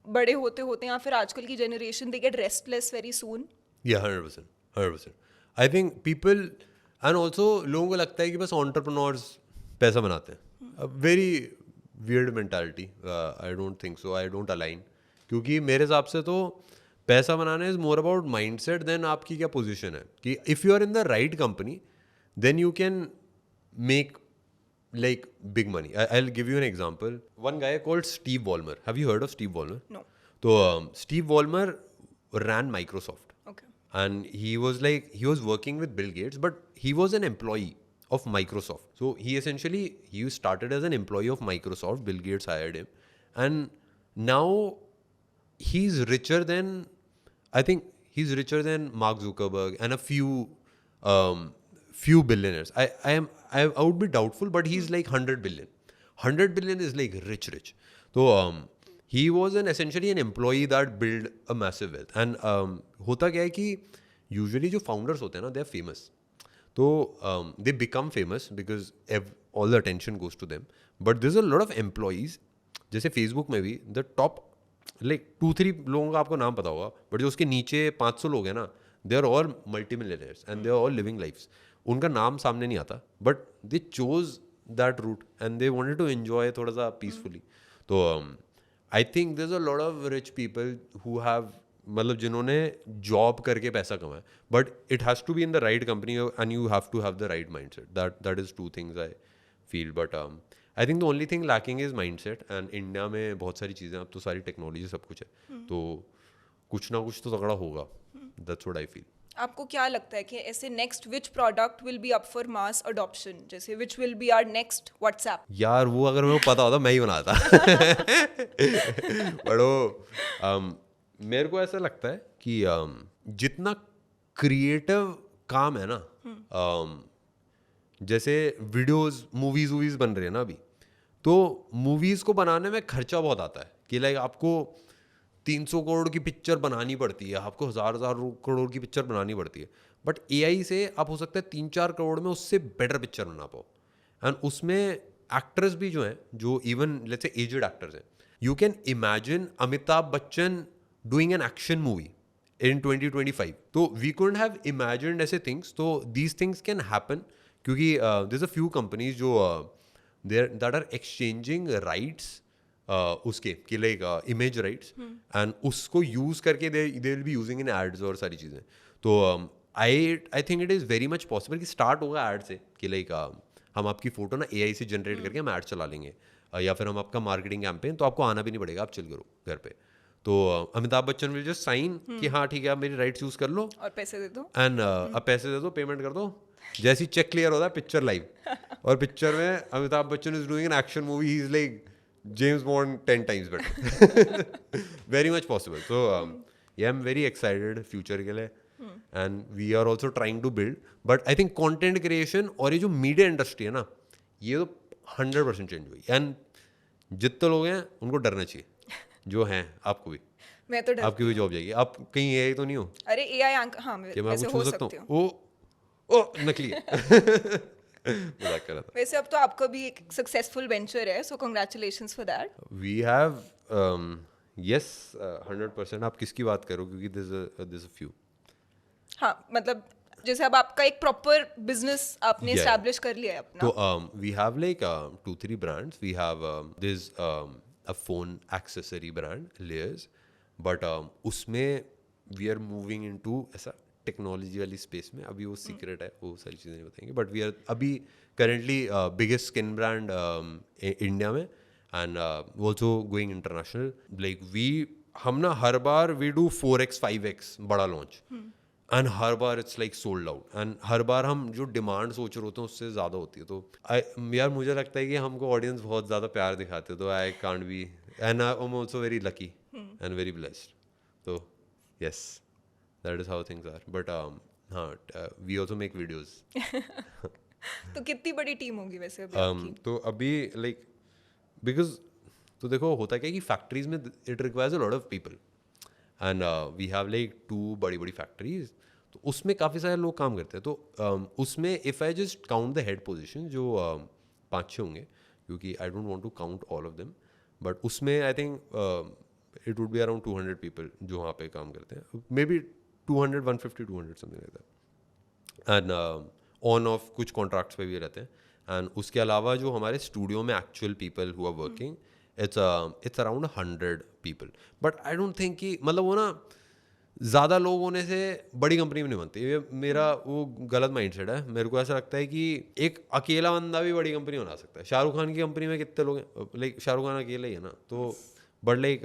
बड़े होते होते या फिर आजकल की generation they get restless very soon? Yeah, 100%, 100%. I think people, and also लोगों को लगता है कि बस entrepreneurs पैसा बनाते हैं. Very weird mentality. I don't think so. I don't align. क्योंकि मेरे हिसाब से तो पैसा बनाना is more about mindset than आपकी क्या position है. कि if you are in the right company, then you can make like big money. I'll give you an example. One guy called Steve Ballmer. Have you heard of Steve Ballmer? No. So Steve Ballmer ran Microsoft. Okay. And he was working with Bill Gates, but he was an employee of Microsoft. So he started as an employee of Microsoft. Bill Gates hired him, and now he's richer than, I think he's richer than Mark Zuckerberg and a few billionaires. I would be doubtful, but he's like 100 billion. 100 billion is like rich. So he was essentially an employee that built a massive wealth. And होता क्या है कि usually जो founders होते हैं ना, they are famous. तो they become famous because all the attention goes to them. But there's a lot of employees, जैसे Facebook में भी the top like 2-3 लोगों का आपको नाम पता होगा, but जो उसके नीचे 500 लोग हैं ना, they are all multimillionaires and they are all living lives. उनका नाम सामने नहीं आता, but they chose that route and they wanted to enjoy थोड़ा सा peacefully. तो I think there's a lot of rich people who have, मतलब जिन्होंने जॉब करके पैसा कमाया, but it has to be in the right company and you have to have the right mindset. That is two things I feel. But I think the only thing lacking is mindset. And India में बहुत सारी चीज़ें, अब तो सारी technology सब कुछ है, तो कुछ ना कुछ तो तगड़ा होगा. That's what I feel. आपको क्या लगता है कि ऐसे next which product will be up for mass adoption, जैसे which will be our next WhatsApp? यार वो अगर मेरे को पता होता मैं ही बनाता. बड़ो मेरे को ऐसा लगता है कि जितना क्रिएटिव काम है ना, जैसे वीडियोस मूवीज बन रही है ना अभी, तो मूवीज को बनाने में खर्चा बहुत आता है कि लाइक आपको 300 करोड़ की पिक्चर बनानी पड़ती है, आपको 1000 करोड़ की पिक्चर बनानी पड़ती है. बट AI से आप हो सकता है 3-4 करोड़ में उससे बेटर पिक्चर बना पाओ. एंड उसमें एक्टर्स भी जो हैं, जो even let's say aged actors हैं, you can imagine Amitabh Bachchan doing an action movie in 2025. तो we couldn't have imagined ऐसे things. तो these things can happen क्योंकि there's a few companies जो that are exchanging rights उसके कि लाइक इमेज राइट्स, एंड उसको use करके they will be using in ads और सारी चीज़ें. तो I think it is very much possible कि स्टार्ट होगा एड से कि लाइक हम आपकी फोटो ना AI से जनरेट करके हम ऐड चला लेंगे, या फिर हम आपका मार्केटिंग कैंपेन, तो आपको आना भी नहीं पड़ेगा, आप चिल करो घर पे. तो Amitabh Bachchan will just sign कि हाँ ठीक है आप मेरी राइट्स यूज कर लो और पैसे दे दो, एंड अब पैसे दे दो, पेमेंट कर दो. जैसे ही चेक क्लियर होता है पिक्चर लाइव, और पिक्चर में Amitabh Bachchan is doing an action movie, he is like James Bond 10 times better. Very much possible. So yeah, I'm very excited future के लिए, and we are also trying to build. But I think content creation और ये जो media industry है ना, ये तो 100% change हुई. And जितने लोग हैं उनको डरना चाहिए, जो हैं, आपको भी. मैं तो आपकी भी जॉब जाएगी. आप कहीं AI तो नहीं हो? अरे AI हाँ मैं वैसे आपको हो छू सकता सकती हूँ. हूँ. ओ नकली है. मजाक कर रहा था. वैसे अब तो आपका भी एक सक्सेसफुल वेंचर है, सो congratulations for that. We have yes 100%. आप किसकी बात करो, क्योंकि there's a few. हाँ मतलब जैसे अब आपका एक प्रॉपर बिजनेस आपने Yeah. एस्टैब्लिश कर लिया है अपना. तो we have like 2-3 brands. We have there's a phone accessory brand, Layers, but उसमें we are moving into ऐसा टेक्नोलॉजी वाली स्पेस में. अभी वो सीक्रेट है, वो सारी चीज़ें नहीं बताएंगे. बट वी आर अभी currently biggest skin brand India में, and also going international. Like हम ना हर बार वी डू 4x 5x बड़ा लॉन्च, एंड हर बार it's like sold out, and हर बार हम जो डिमांड सोच रहे होते हैं उससे ज़्यादा होती है. तो यार मुझे लगता है कि हमको ऑडियंस बहुत ज़्यादा प्यार दिखाते हैं, तो I can't be, and I am also very lucky and very blessed. तो yes, that is how things are. But we also make videos. तो कितनी बड़ी टीम होगी वैसे अभी आपकी? तो अभी like बिकॉज तो देखो होता क्या है कि फैक्ट्रीज में it requires a lot of people and we have like 2 बड़ी बड़ी फैक्ट्रीज, तो उसमें काफ़ी सारे लोग काम करते हैं। तो उसमें if I just count the head position जो 5-6 होंगे, क्योंकि I don't want to count all of them, but उसमें I think it would be around 200 people जो वहाँ पे काम करते हैं, maybe 200, 150, 200 something like that. And on off कुछ कॉन्ट्रैक्ट्स पे भी रहते हैं। एंड उसके अलावा जो हमारे स्टूडियो में actual people who are working, it's around 100 people. But I don't think कि मतलब वो ना ज़्यादा लोग होने से बड़ी कंपनी में नहीं बनती। ये मेरा वो गलत माइंडसेट है। मेरे को ऐसा लगता है कि एक अकेला बंदा भी बड़ी कंपनी बना सकता है। शाहरुख खान की कंपनी में कितने लोग हैं? लाइक शाहरुख खान अकेले ही है ना। तो बट लाइक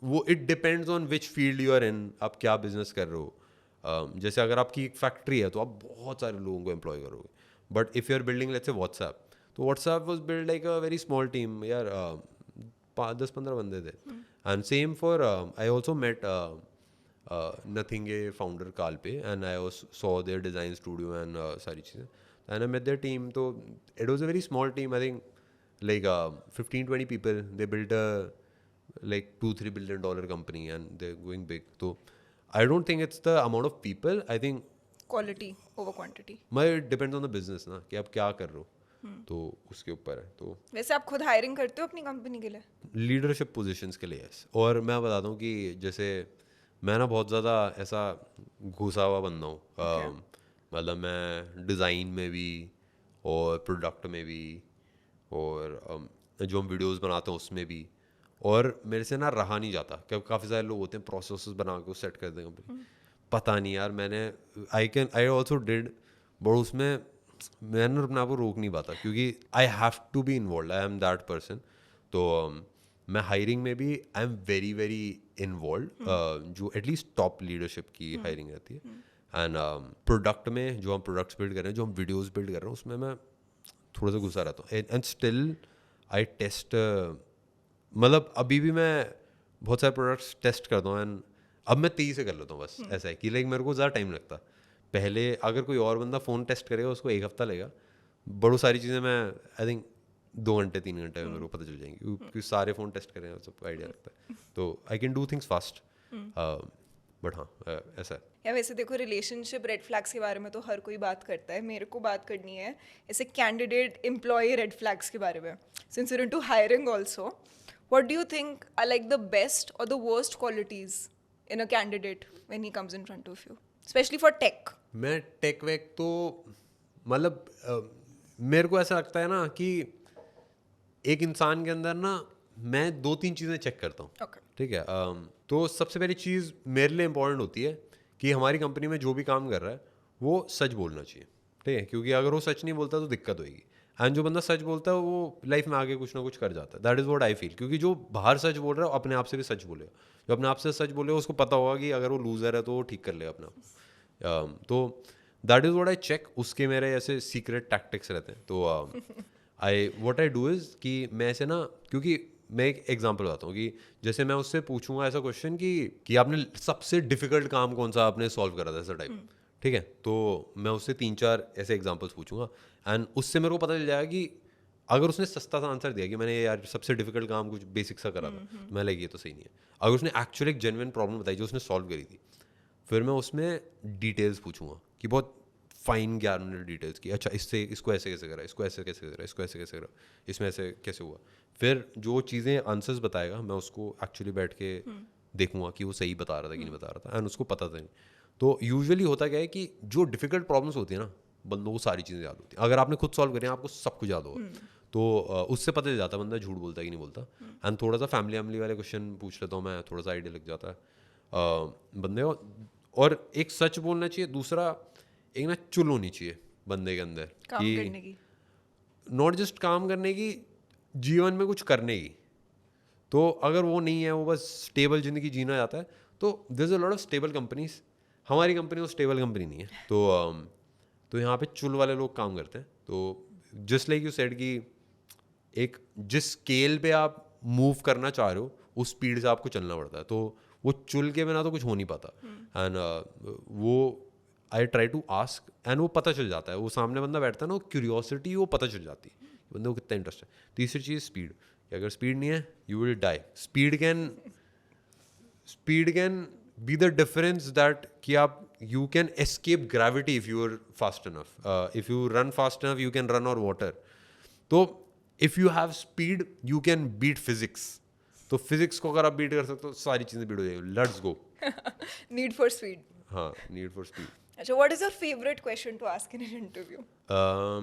वो it depends on which field you are in, आप क्या बिजनेस कर रहे हो। जैसे अगर आपकी एक फैक्ट्री है तो आप बहुत सारे लोगों को एम्प्लॉय करोगे। But if you are building let's say WhatsApp, तो WhatsApp was build like a very small team यार, 10-15 बंदे थे। And same for I also met Nothing's founder Carl Pei, and I saw their design studio and सारी चीज़ें, and I met their team. तो it was a very small team, I think like 15-20 people. They built a like $2-3 billion company and they're going big. So I don't think it's the amount of people. I think quality over quantity. it depends on the business ना, कि आप क्या कर रहे हो, तो उसके ऊपर है। तो वैसे आप खुद हायरिंग करते हो अपनी कंपनी के लिए? लीडरशिप पोजीशंस के लिए yes। और मैं बताता हूँ कि जैसे मैं ना बहुत ज़्यादा ऐसा घुसा हुआ बंदा हूँ। मतलब मैं डिज़ाइन में भी और प्रोडक्ट में भी और जो हम वीडियोस बनाते हैं उसमें भी, और मेरे से ना रहा नहीं जाता। काफ़ी सारे लोग होते हैं प्रोसेस बना के सेट कर दें कंपनी, पता नहीं यार मैंने आई ऑल्सो डिड, बट उसमें मैंने अपने आप को रोक नहीं पाता क्योंकि I have to be involve, I am that person. तो मैं हायरिंग में भी I am very very involve, जो एटलीस्ट टॉप लीडरशिप की हायरिंग रहती है। एंड प्रोडक्ट में जो हम प्रोडक्ट्स बिल्ड कर रहे हैं, जो हम वीडियोज़ बिल्ड कर रहे हैं, उसमें मैं थोड़ा सा गुस्सा रहता हूँ। एंड स्टिल आई टेस्ट, मतलब अभी भी मैं बहुत सारे प्रोडक्ट्स टेस्ट करता हूँ। एंड अब मैं तेज़ी से कर लेता हूँ बस। ऐसा है कि लाइक मेरे को ज़्यादा टाइम लगता। पहले अगर कोई और बंदा फ़ोन टेस्ट करेगा उसको 1 हफ्ता लगेगा, बड़ी सारी चीज़ें मैं आई थिंक 2 घंटे 3 घंटे में मेरे को पता चल जाएंगी क्योंकि सारे फ़ोन टेस्ट करें सबको आइडिया लगता है। तो आई can do things fast. But हाँ ऐसा है। या वैसे देखो रिलेशनशिप रेड फ्लैग्स के बारे में तो हर कोई बात करता है, मेरे को बात करनी है ऐसे कैंडिडेट एम्प्लॉय रेड फ्लैग्स के बारे में। Since you're into hiring also, what do you think are like the best और the worst qualities in a candidate when he comes in front of you, specially for tech? मैं tech वेक तो मतलब मेरे को ऐसा लगता है ना कि एक इंसान के अंदर ना मैं 2-3 चीज़ें चेक करता हूँ। Okay. ठीक है। तो सबसे पहली चीज़ मेरे लिए इम्पोर्टेंट होती है कि हमारी कंपनी में जो भी काम कर रहा है वो सच बोलना चाहिए। ठीक है, क्योंकि अगर वो सच नहीं बोलता तो दिक्कत होगी। एंड जो बंदा सच बोलता है वो लाइफ में आगे कुछ ना कुछ कर जाता है। That is what I feel. क्योंकि जो बाहर सच बोल रहा है अपने आप से भी सच बोलेगा। जो अपने आप से सच बोलेगा उसको पता होगा कि अगर वो लूज़र है तो वो ठीक कर लेगा अपने आप। तो that is what I check. उसके मेरे ऐसे सीक्रेट टैक्टिक्स रहते हैं। तो व्हाट आई डू इज़ कि मैं ऐसे ना, क्योंकि मैं एक एग्जांपल बताता हूँ कि जैसे मैं उससे पूछूंगा ऐसा क्वेश्चन कि आपने सबसे डिफिकल्ट काम कौन सा आपने सॉल्व करा था, ऐसा टाइप। ठीक है, तो मैं उससे 3-4 ऐसे एग्जांपल्स पूछूंगा एंड उससे मेरे को पता चल जाएगा कि अगर उसने सस्ता सा आंसर दिया कि मैंने यार सबसे डिफिकल्ट काम कुछ बेसिक सा करा था, तो मैं लाइक ये तो सही नहीं है। अगर उसने एक्चुअली एक जेन्युइन प्रॉब्लम बताई जो उसने सॉल्व करी थी, फिर मैं उसमें डिटेल्स पूछूंगा कि बहुत फाइन 11 मिनट डिटेल्स की, अच्छा इससे इसको ऐसे कैसे करा, इसको ऐसे कैसे करा, इसको ऐसे कैसे करा, इसमें ऐसे कैसे हुआ। फिर जो चीज़ें आंसर्स बताएगा मैं उसको एक्चुअली बैठ के देखूंगा कि वो सही बता रहा था कि नहीं बता रहा था, एंड उसको पता था नहीं। तो यूजुअली होता क्या है कि जो डिफिकल्ट प्रॉब्लम्स होती है ना, बंदों को सारी चीज़ें याद होती हैं। अगर आपने खुद सॉल्व करी आपको सब कुछ याद होगा। तो उससे पता चल जाता है बंदा झूठ बोलता है कि नहीं बोलता। एंड थोड़ा सा फैमिली वाले क्वेश्चन पूछ लेता हूँ मैं, थोड़ा सा आइडिया लग जाता है बंदे को। और एक सच बोलना चाहिए, दूसरा एक ना चुल होनी चाहिए बंदे के अंदर काम करने की। नॉट जस्ट काम करने की, जीवन में कुछ करने की। तो अगर वो नहीं है, वो बस स्टेबल ज़िंदगी जीना चाहता है, तो there is a lot of stable companies. हमारी कंपनी वो स्टेबल कंपनी नहीं है। तो यहाँ पे चुल वाले लोग काम करते हैं। तो जस्ट लाइक यू सेड कि एक जिस स्केल पे आप मूव करना चाह रहे हो उस स्पीड से आपको चलना पड़ता है। तो वो चुल के बिना तो कुछ हो नहीं पाता। एंड वो I try to ask and वो पता चल जाता है। वो सामने बंदा बैठता है ना, वो क्यूरियोसिटी वो पता चल जाती है बंदे को कितना इंटरेस्ट है। तीसरी चीज़ स्पीड, कि अगर स्पीड नहीं है you will die. Speed can be the difference that कि आप you can escape gravity if you are fast enough. If you run fast enough you can run on water. तो if you have speed you can beat physics. तो physics को अगर आप beat कर सकते हो सारी चीजें बीट हो जाएगी. Let's go. Need for speed. हाँ, नीड फॉर स्पीड. अच्छा, what is your favourite question to ask in an interview?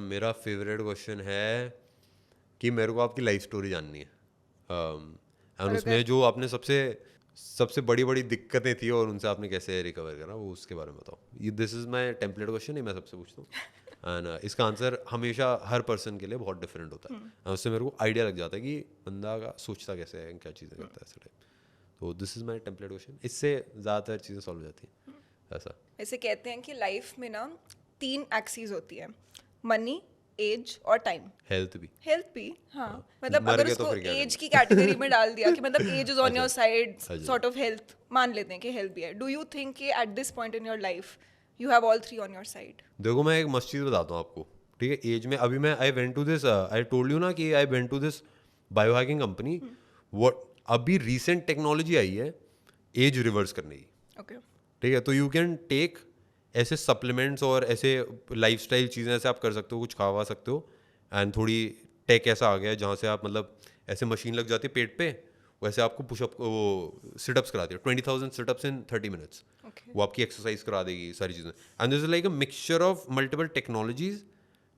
मेरा फेवरेट क्वेश्चन है कि मेरे को आपकी लाइफ स्टोरी जाननी है. और उसमें जो आपने सबसे बड़ी बड़ी दिक्कतें थी और उनसे आपने कैसे रिकवर करा वो उसके बारे में बताओ. This is my template question. मैं सबसे पूछता हूँ एंड इसका आंसर हमेशा हर पर्सन के लिए बहुत डिफरेंट होता है. उससे मेरे को आइडिया लग जाता है कि बंदा का सोचता कैसे है, क्या चीज़ें करता है ऐसे टाइप. तो this is my template question. इससे ज़्यादातर चीज़ें सॉल्व हो जाती हैं. ऐसा ऐसे कहते हैं कि लाइफ में ना 3 एक्सिस होती है, मनी, एज और टाइम. हेल्थ भी. हाँ, मतलब मर अगर गए तो उसको फिर क्या एज की कैटेगरी में डाल दिया कि मतलब age is on your side, अच्छा. सॉर्ट ऑफ हेल्थ मान लेते हैं कि हेल्थ भी है. डू यू थिंक कि at this point in your life you have all 3 on your side? देखो मैं एक मस्त चीज़ बताता हूँ आपको. ठीक है, एज में अभी मैं आई टोल्ड यू ना कि I went to this bio hacking company. What अभी रिसेंट टेक्नोलॉजी आई है एज रिवर्स करने की. ओके. ठीक है, तो यू कैन टेक ऐसे सप्लीमेंट्स और ऐसे लाइफस्टाइल चीज़ें ऐसे आप कर सकते हो, कुछ खावा सकते हो. एंड थोड़ी टेक ऐसा आ गया है जहाँ से आप मतलब ऐसे मशीन लग जाती है पेट पे, वैसे आपको पुशअप वो सिटअप्स कराती है 20,000 सिटअप्स इन 30 मिनट्स. Okay. वो आपकी एक्सरसाइज करा देगी सारी चीज़ें. And this is like a mixture of multiple technologies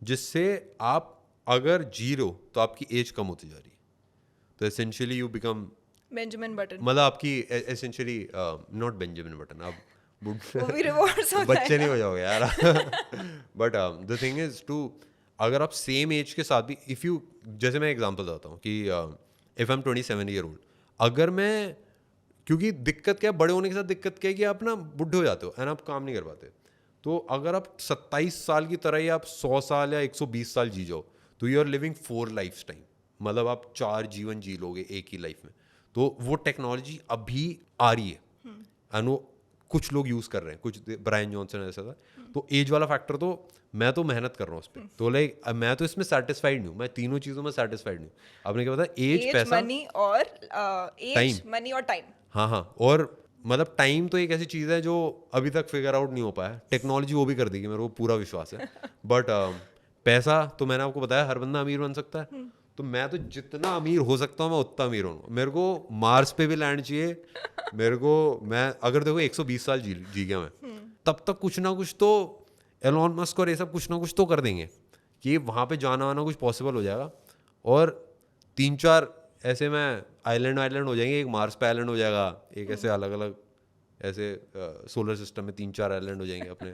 जिससे आप अगर जी रहे हो तो आपकी एज कम होती जा रही है. तो essentially you become Benjamin button. मतलब आपकी एसेंशियली नॉट बेंजामिन बटन. आप वो भी रिवॉर्ड्स होता है. बच्चे नहीं हो जाओगे यार. But the thing is to अगर आप सेम एज के साथ भी इफ़ यू जैसे मैं एग्जांपल देता हूँ कि if I am 27 year old, अगर मैं क्योंकि दिक्कत क्या है बड़े होने के साथ दिक्कत क्या है कि आप ना बुढ़े हो जाते हो एंड आप काम नहीं कर पाते. तो अगर आप 27 साल की तरह ही आप 100 साल या 120 साल जी जाओ तो you are living 4 lifetime. मतलब आप 4 जीवन जी लोगे एक ही लाइफ में. तो वो टेक्नोलॉजी अभी आ रही है एंड वो कुछ लोग यूज़ कर रहे हैं, कुछ ब्रायन जॉनसन ऐसा था. तो एज वाला फैक्टर तो मैं तो मेहनत कर रहा हूँ उस पर. तो लाइक मैं तो इसमें सेटिस्फाइड नहीं हूँ. मैं तीनों चीज़ों में सेटिस्फाइड नहीं हूँ. आपने क्या बताया एज पैसा मनी और एज मनी और टाइम. हाँ और मतलब टाइम तो एक ऐसी चीज़ है जो अभी तक फिगर आउट नहीं हो पाया. टेक्नोलॉजी वो भी कर देगी, मेरे को पूरा विश्वास है. बट पैसा तो मैंने आपको बताया हर बंदा अमीर बन सकता है. तो मैं तो जितना अमीर हो सकता हूँ मैं उतना अमीर हूँ. मेरे को मार्स पे भी लैंड चाहिए. मैं अगर देखो 120 साल जी गया मैं, तब तक कुछ ना कुछ तो एलोन मस्क और ये सब कुछ ना कुछ तो कर देंगे कि वहाँ पे जाना वाना कुछ पॉसिबल हो जाएगा. और 3-4 ऐसे में आइलैंड हो जाएंगे. एक मार्स पे आइलैंड हो जाएगा, एक ऐसे अलग अलग ऐसे सोलर सिस्टम में 3-4 आइलैंड हो जाएंगे. अपने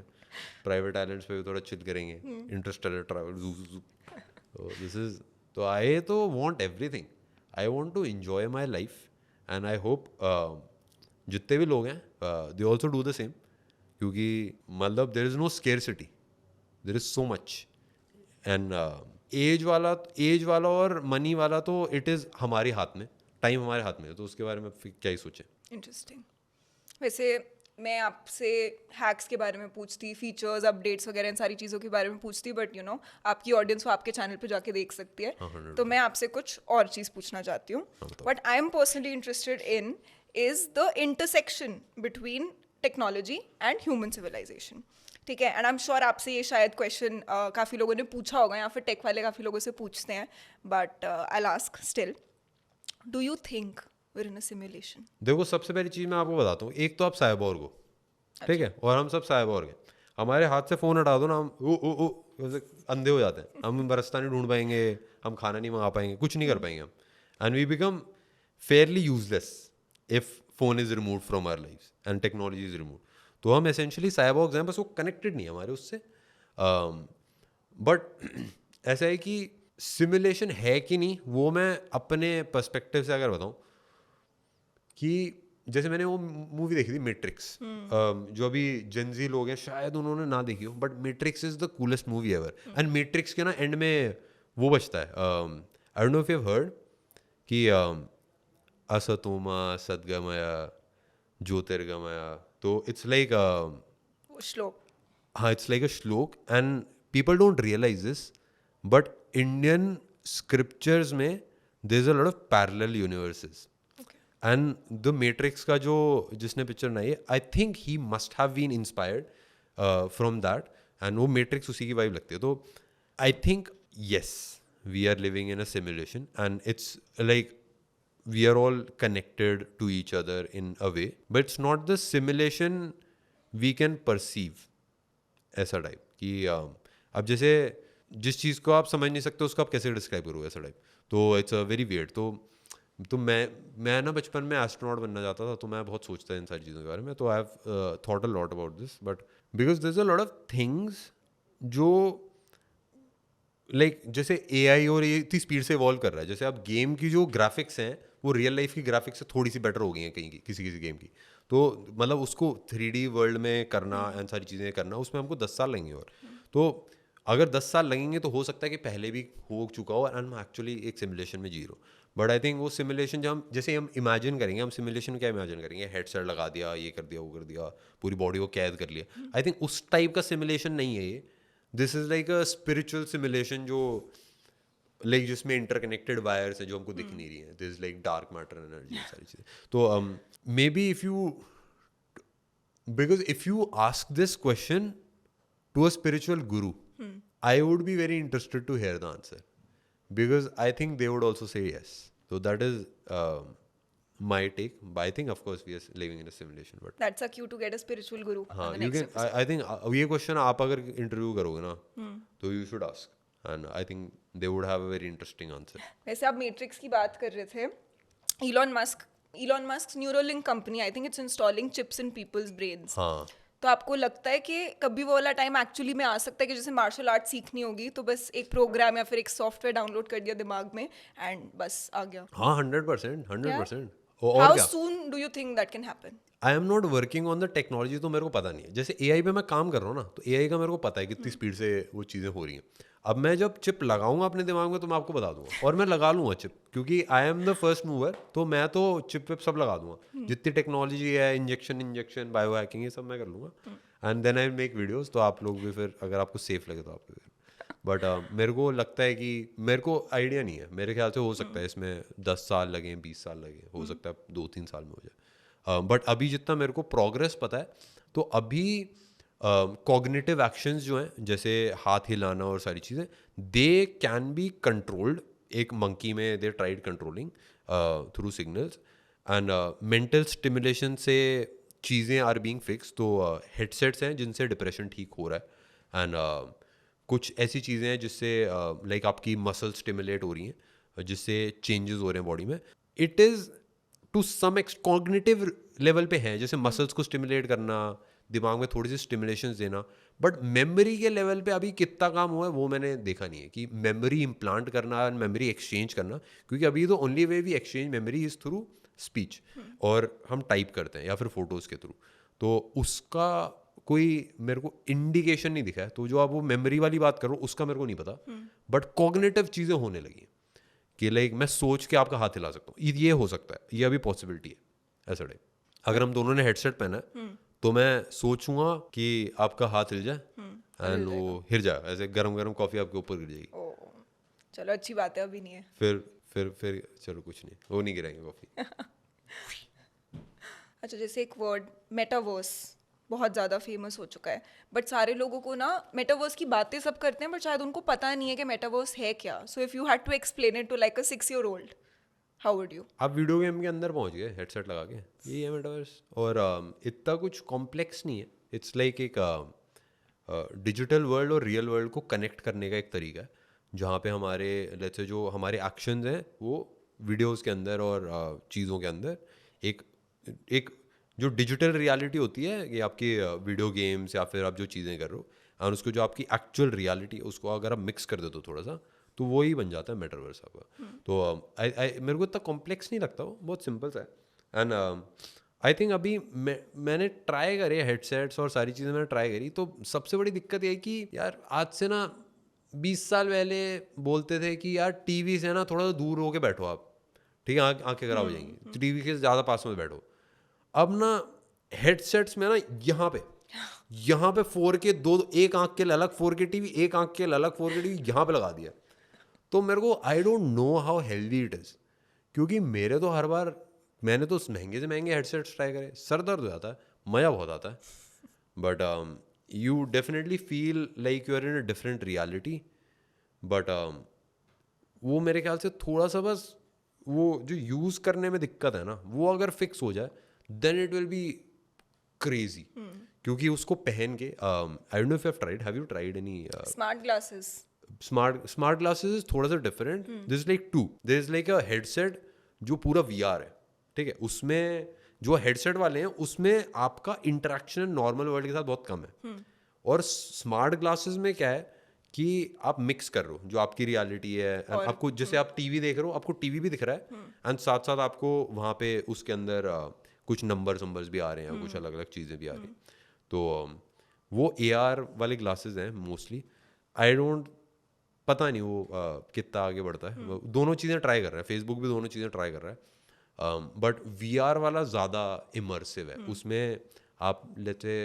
प्राइवेट आइलैंड्स पे भी थोड़ा चिल करेंगे. Interstellar travel. दिस इज तो आई तो want everything. I want to enjoy my life and I hope जितने भी लोग हैं they also do the same. क्योंकि मतलब there is no scarcity, there is so much. And age वाला और मनी वाला तो इट इज़ हमारे हाथ में, टाइम हमारे हाथ में है. तो उसके बारे में फिर क्या ही सोचें. इंटरेस्टिंग. वैसे मैं आपसे हैक्स के बारे में पूछती, फीचर्स, अपडेट्स वगैरह इन सारी चीज़ों के बारे में पूछती, बट यू नो आपकी ऑडियंस वो आपके चैनल पे जाके देख सकती है. तो मैं आपसे कुछ और चीज़ पूछना चाहती हूँ. What I am personally interested in is the intersection between technology and human civilisation. ठीक है, एंड आई एम श्योर आपसे ये शायद क्वेश्चन काफ़ी लोगों ने पूछा होगा या फिर टेक वाले काफ़ी लोगों से पूछते हैं, but I will ask still. Do you think we're in a simulation? देखो सबसे पहली चीज़ मैं आपको बताता हूँ. एक तो आप साइबोर्ग हो, ठीक है, और हम सब साइबोर्ग हैं. हमारे हाथ से फ़ोन हटा दो ना, हम ओ अंधे हो जाते हैं. हम रास्ता नहीं ढूंढ पाएंगे, हम खाना नहीं मंगा पाएंगे, कुछ नहीं कर पाएंगे हम. And we become fairly useless if phone is remove from our life and technology is remove. तो हम एसेंशियली साइबोर्ग्स हैं, बस वो कनेक्टेड नहीं है हमारे उससे. बट ऐसा है कि सिमुलेशन है कि नहीं वो मैं अपने पर्सपेक्टिव से अगर बताऊँ कि जैसे मैंने वो मूवी देखी थी मैट्रिक्स, जो अभी जेनजी लोग हैं शायद उन्होंने ना देखी हो, but matrix is the coolest movie ever. And matrix के ना एंड में वो बचता है, आई don't know if you have heard कि असतोमा सद्गमय ज्योतिर्गमय. तो इट्स लाइक श्लोक. हाँ, it's like a shlok and people don't realise this, but Indian scriptures में there is a lot of parallel universes and the Matrix का जो जिसने पिक्चर बनाई है I think he must have been inspired from that and वो Matrix उसी की vibe लगती है. तो I think yes we are living in a simulation and it's like we are all connected to each other in a way, but it's not the simulation we can perceive. ऐसा type कि अब जैसे जिस चीज़ को आप समझ नहीं सकते उसको आप कैसे डिस्क्राइब करोगे ऐसा टाइप. तो इट्स अ वेरी वियर्ड. तो मैं ना बचपन में एस्ट्रोनॉट बनना चाहता था, तो मैं बहुत सोचता इन सारी चीज़ों के बारे में. तो I have thought a lot about this, but because there is a lot of things जो लाइक जैसे AI और ये इतनी स्पीड से इवॉल्व कर रहा है. जैसे अब गेम की जो ग्राफिक्स हैं वो रियल लाइफ की ग्राफिक्स से थोड़ी सी बेटर हो गई हैं कहीं की किसी गेम की. तो मतलब उसको 3D वर्ल्ड में करना एंड सारी चीज़ें करना उसमें हमको 10 साल लगेंगे. और तो अगर 10 साल लगेंगे तो हो सकता है कि पहले भी हो चुका हो एंड हम एक्चुअली एक सिमुलेशन में जी रहे हो. बट आई थिंक वो सिमुलेशन जब हम जैसे हम इमेजिन करेंगे, हम सिमुलेशन क्या इमेजिन करेंगे, हेडसेट लगा दिया, ये कर दिया, वो कर दिया, पूरी बॉडी को कैद कर लिया. आई थिंक उस टाइप का सिमुलेशन नहीं है ये. This is like a spiritual simulation जो लाइक जिसमें इंटरकनेक्टेड वायर्स है जो हमको दिख नहीं रही है. This like dark matter energy सारी चीज़ें. तो maybe if you because if you ask this question to a spiritual guru, I would be very interested to hear the answer because I think they would also say yes. So that is my take. But I think of course we are living in a simulation. But That's a cue to get a spiritual guru on हाँ, the you next can. episode. I think ये question आप अगर interview करोगे ना, तो you should ask, and I think they would have a very interesting answer. वैसे आप matrix की बात कर रहे थे. Elon Musk's Neuralink company, I think it's installing chips in people's brains. हाँ. तो आपको लगता है कि कभी वो वाला टाइम एक्चुअली में आ सकता है कि जैसे मार्शल आर्ट सीखनी होगी तो बस एक प्रोग्राम या फिर एक सॉफ्टवेयर डाउनलोड कर दिया दिमाग में एंड बस आ गया. हाँ, 100%. और हाउ क्या? Soon do you think that can happen? I am not working on the technology, तो मेरे को पता नहीं है. जैसे AI पे मैं काम कर रहा हूँ ना, तो AI का मेरे को पता है कितनी स्पीड से वो चीज़ें हो रही हैं. अब मैं जब चिप लगाऊंगा अपने दिमाग में तो मैं आपको बता दूंगा, और मैं लगा लूंगा चिप, क्योंकि I am the first mover. तो मैं तो चिप विप सब लगा दूंगा, जितनी टेक्नोलॉजी है, इंजेक्शन बायो हैकिंग, ये सब मैं कर लूंगा. And then I make videos. तो आप लोग भी फिर अगर आपको सेफ लगे तो आप भी. बट मेरे को लगता है कि मेरे को आइडिया नहीं है. मेरे ख्याल से हो सकता है इसमें 10 साल लगे, 20 साल लगे, हो सकता है 2-3 साल में हो जाए. बट अभी जितना मेरे को प्रोग्रेस पता है, तो अभी कॉग्निटिव एक्शंस जो हैं, जैसे हाथ हिलाना और सारी चीज़ें, दे कैन बी कंट्रोल्ड. एक मंकी में they tried controlling through signals and mental stimulation से चीज़ें आर बीइंग फिक्स. तो हेडसेट्स हैं जिनसे डिप्रेशन ठीक हो रहा है. एंड कुछ ऐसी चीज़ें हैं जिससे लाइक आपकी मसल स्टिमुलेट हो रही हैं, जिससे चेंजेस हो रहे हैं बॉडी में. It is to some cognitive level पे है, जैसे मसल्स को स्टिमुलेट करना, दिमाग में थोड़ी सी स्टिमुलेशंस देना. बट मेमोरी के लेवल पे अभी कितना काम हुआ है वो मैंने देखा नहीं है, कि मेमोरी इम्प्लांट करना, मेमोरी एक्सचेंज करना. क्योंकि अभी तो only way we exchange memory is through speech, और हम टाइप करते हैं या फिर फोटोज़ के थ्रू. तो उसका कोई मेरे को इंडिकेशन नहीं दिखा है. तो जो आप वो मेमोरी वाली बात करो उसका मेरे को नहीं पता. बट कॉग्निटिव चीज़ें होने लगी कि लाइक मैं सोच के आपका हाथ हिला सकता हूँ, ये हो सकता है, ये अभी पॉसिबिलिटी है. ऐसा टाइप अगर हम दोनों ने हेडसेट पहना है तो मैं सोचूंगा कि आपका हाथ हिल जाए एंड वो हिल जाए, ऐसे गरम गरम कॉफ़ी आपके ऊपर गिर जाएगी. चलो अच्छी बात है, अभी नहीं है. फिर चलो कुछ नहीं, वो नहीं गिराएंगे कॉफ़ी. अच्छा, जैसे एक वर्ड मेटावर्स बहुत ज़्यादा फेमस हो चुका है, बट सारे लोगों को ना मेटावर्स की बातें सब करते हैं, बट शायद उनको पता नहीं है कि मेटावर्स है क्या. So if you had to explain it to like a 6-year-old, how would you? आप वीडियो गेम के अंदर पहुंच गए हेडसेट लगा के, ये है मेटावर्स. और इतना कुछ कॉम्प्लेक्स नहीं है. इट्स लाइक एक डिजिटल वर्ल्ड और रियल वर्ल्ड को कनेक्ट करने का एक तरीका है, जहाँ पे हमारे लेट्स से जो हमारे एक्शंस हैं वो वीडियोस के अंदर और चीज़ों के अंदर एक जो डिजिटल रियलिटी होती है कि आपकी वीडियो गेम्स या फिर आप जो चीज़ें कर रहे हो, और उसको जो आपकी एक्चुअल रियलिटी है उसको अगर आप मिक्स कर देते हो थोड़ा सा, तो वो ही बन जाता है मेटावर्स आपका. तो मेरे को इतना कॉम्प्लेक्स नहीं लगता, वो बहुत सिंपल सा है. एंड आई थिंक अभी मैंने ट्राई करे हेडसेट्स और सारी चीज़ें मैंने ट्राई करी. तो सबसे बड़ी दिक्कत ये है कि यार आज से ना 20 साल पहले बोलते थे कि यार टीवी से ना थोड़ा दूर होके बैठो आप, ठीक है, आंखें खराब हो जाएंगी, टीवी के ज़्यादा पास में बैठो. अब ना हेडसेट्स में ना यहाँ पे 4K, एक आंख के लिए अलग 4K टीवी, एक आंख के लिए अलग 4K टीवी यहाँ पे लगा दिया. तो मेरे को आई don't know how healthy it is, क्योंकि मेरे तो हर बार मैंने तो महंगे से महंगे हेडसेट्स ट्राई करे, सर दर्द हो जाता है, मज़ा बहुत आता है, but you definitely feel like you are in a different reality, but वो मेरे ख्याल से थोड़ा सा बस वो जो यूज़ करने में दिक्कत है ना, वो अगर फिक्स हो जाए then it will be crazy, क्योंकि उसको पहन के I don't know if have you tried any smart glasses. Smart glasses is थोड़ा सा different, this is like to, this is like a headset जो पूरा VR है, ठीक है, उसमें जो हेडसेट वाले हैं उसमें आपका इंटरेक्शन नॉर्मल वर्ल्ड के साथ बहुत कम है, और स्मार्ट ग्लासेस में क्या है कि आप मिक्स कर रहे हो जो आपकी रियलिटी है, and आपको जैसे आप टीवी देख रहे हो, आपको टीवी भी दिख रहा है, एंड साथ साथ आपको वहाँ पे उसके अंदर कुछ नंबर्स भी आ रहे हैं, कुछ अलग अलग चीज़ें भी आ रही हैं, तो वो AR वाले ग्लासेस हैं मोस्टली, आई डोंट, पता नहीं वो कितना आगे बढ़ता है, वो दोनों चीज़ें ट्राई कर रहा है, फेसबुक भी दोनों चीज़ें ट्राई कर रहा है, बट VR वाला ज़्यादा इमर्सिव है, उसमें आप लेते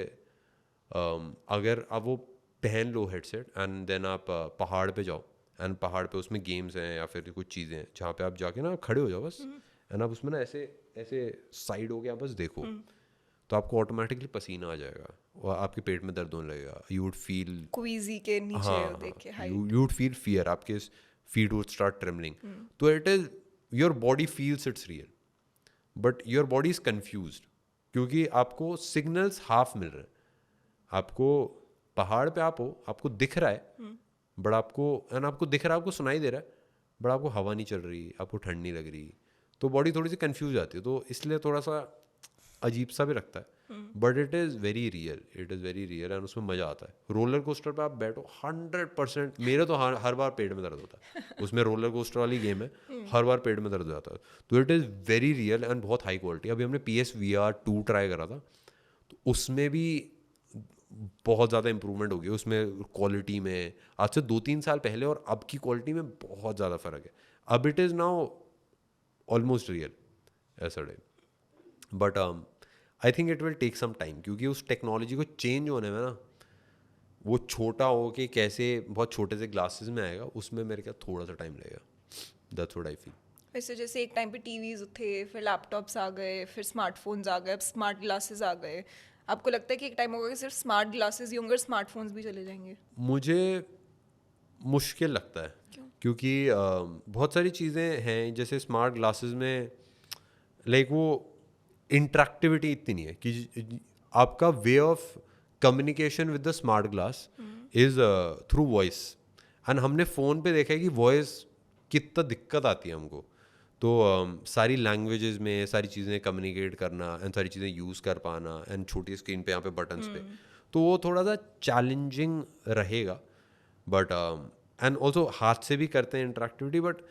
अगर आप वो पहन लो हेडसेट एंड देन आप पहाड़ पे जाओ, एंड पहाड़ पे उसमें गेम्स हैं या फिर कुछ चीज़ें हैं जहाँ पे आप जाके ना खड़े हो जाओ बस, एंड आप उसमें ना ऐसे ऐसे साइड हो के आप बस देखो, तो आपको ऑटोमेटिकली पसीना आ जाएगा और आपके पेट में दर्द होने लगेगा, यू वुड फील, क्वीजी के नीचे हाँ, देख के यू वुड फील फियर, आपके फीट वुड स्टार्ट ट्रेमलिंग, तो it is your body feels it's real, but your body is confused, क्योंकि आपको सिग्नल्स हाफ मिल रहे हैं, आपको पहाड़ पे आप हो, आपको दिख रहा है बट आपको दिख रहा है, आपको सुनाई दे रहा है, बट आपको हवा नहीं चल रही, आपको ठंड नहीं लग रही, तो बॉडी थोड़ी सी कंफ्यूज जाती है, तो इसलिए थोड़ा सा अजीब सा भी लगता है, but it is very real and उसमें मज़ा आता है। रोलर कोस्टर पे आप बैठो 100%, मेरे तो हर बार पेट में दर्द होता है उसमें, रोलर कोस्टर वाली गेम है, हर बार पेट में दर्द हो जाता है, तो it is very real and बहुत हाई क्वालिटी। अभी हमने PSVR 2 ट्राई करा था, तो उसमें भी बहुत ज़्यादा इंप्रूवमेंट हो गई उसमें क्वालिटी में, आज से 2-3 साल पहले और अब की क्वालिटी में बहुत ज़्यादा फ़र्क है, अब it is now almost real ऐसा डे, but I think it will take some time, क्योंकि उस टेक्नोलॉजी को चेंज होने में ना, वो छोटा हो के कैसे बहुत छोटे से ग्लासेस में आएगा, उसमें मेरे क्या थोड़ा सा टाइम लगेगा, दैट्स व्हाट आई फील। वैसे जैसे एक टाइम पे टीवीज थे, फिर लैपटॉप्स आ गए, फिर स्मार्टफोन्स आ गए, अब स्मार्ट ग्लासेस आ गए, आपको लगता है कि एक टाइम होगा कि सिर्फ स्मार्ट ग्लासेस ही होंगे और स्मार्टफोन्स भी चले जाएंगे? मुझे मुश्किल लगता है, क्योंकि बहुत सारी चीज़ें हैं जैसे स्मार्ट ग्लासेस में, लाइक वो इंटरेक्टिविटी इतनी नहीं है कि आपका way of communication with the smart glass is through voice, and हमने फ़ोन पे देखा है कि वॉइस कितना दिक्कत आती है हमको, तो सारी लैंग्वेजेस में सारी चीज़ें कम्युनिकेट करना एंड सारी चीज़ें यूज़ कर पाना, एंड छोटी स्क्रीन पे यहाँ पे बटन्स पे, तो वो थोड़ा सा चैलेंजिंग रहेगा, बट एंड ऑल्सो हाथ से भी करते हैं इंटरेक्टिविटी, बट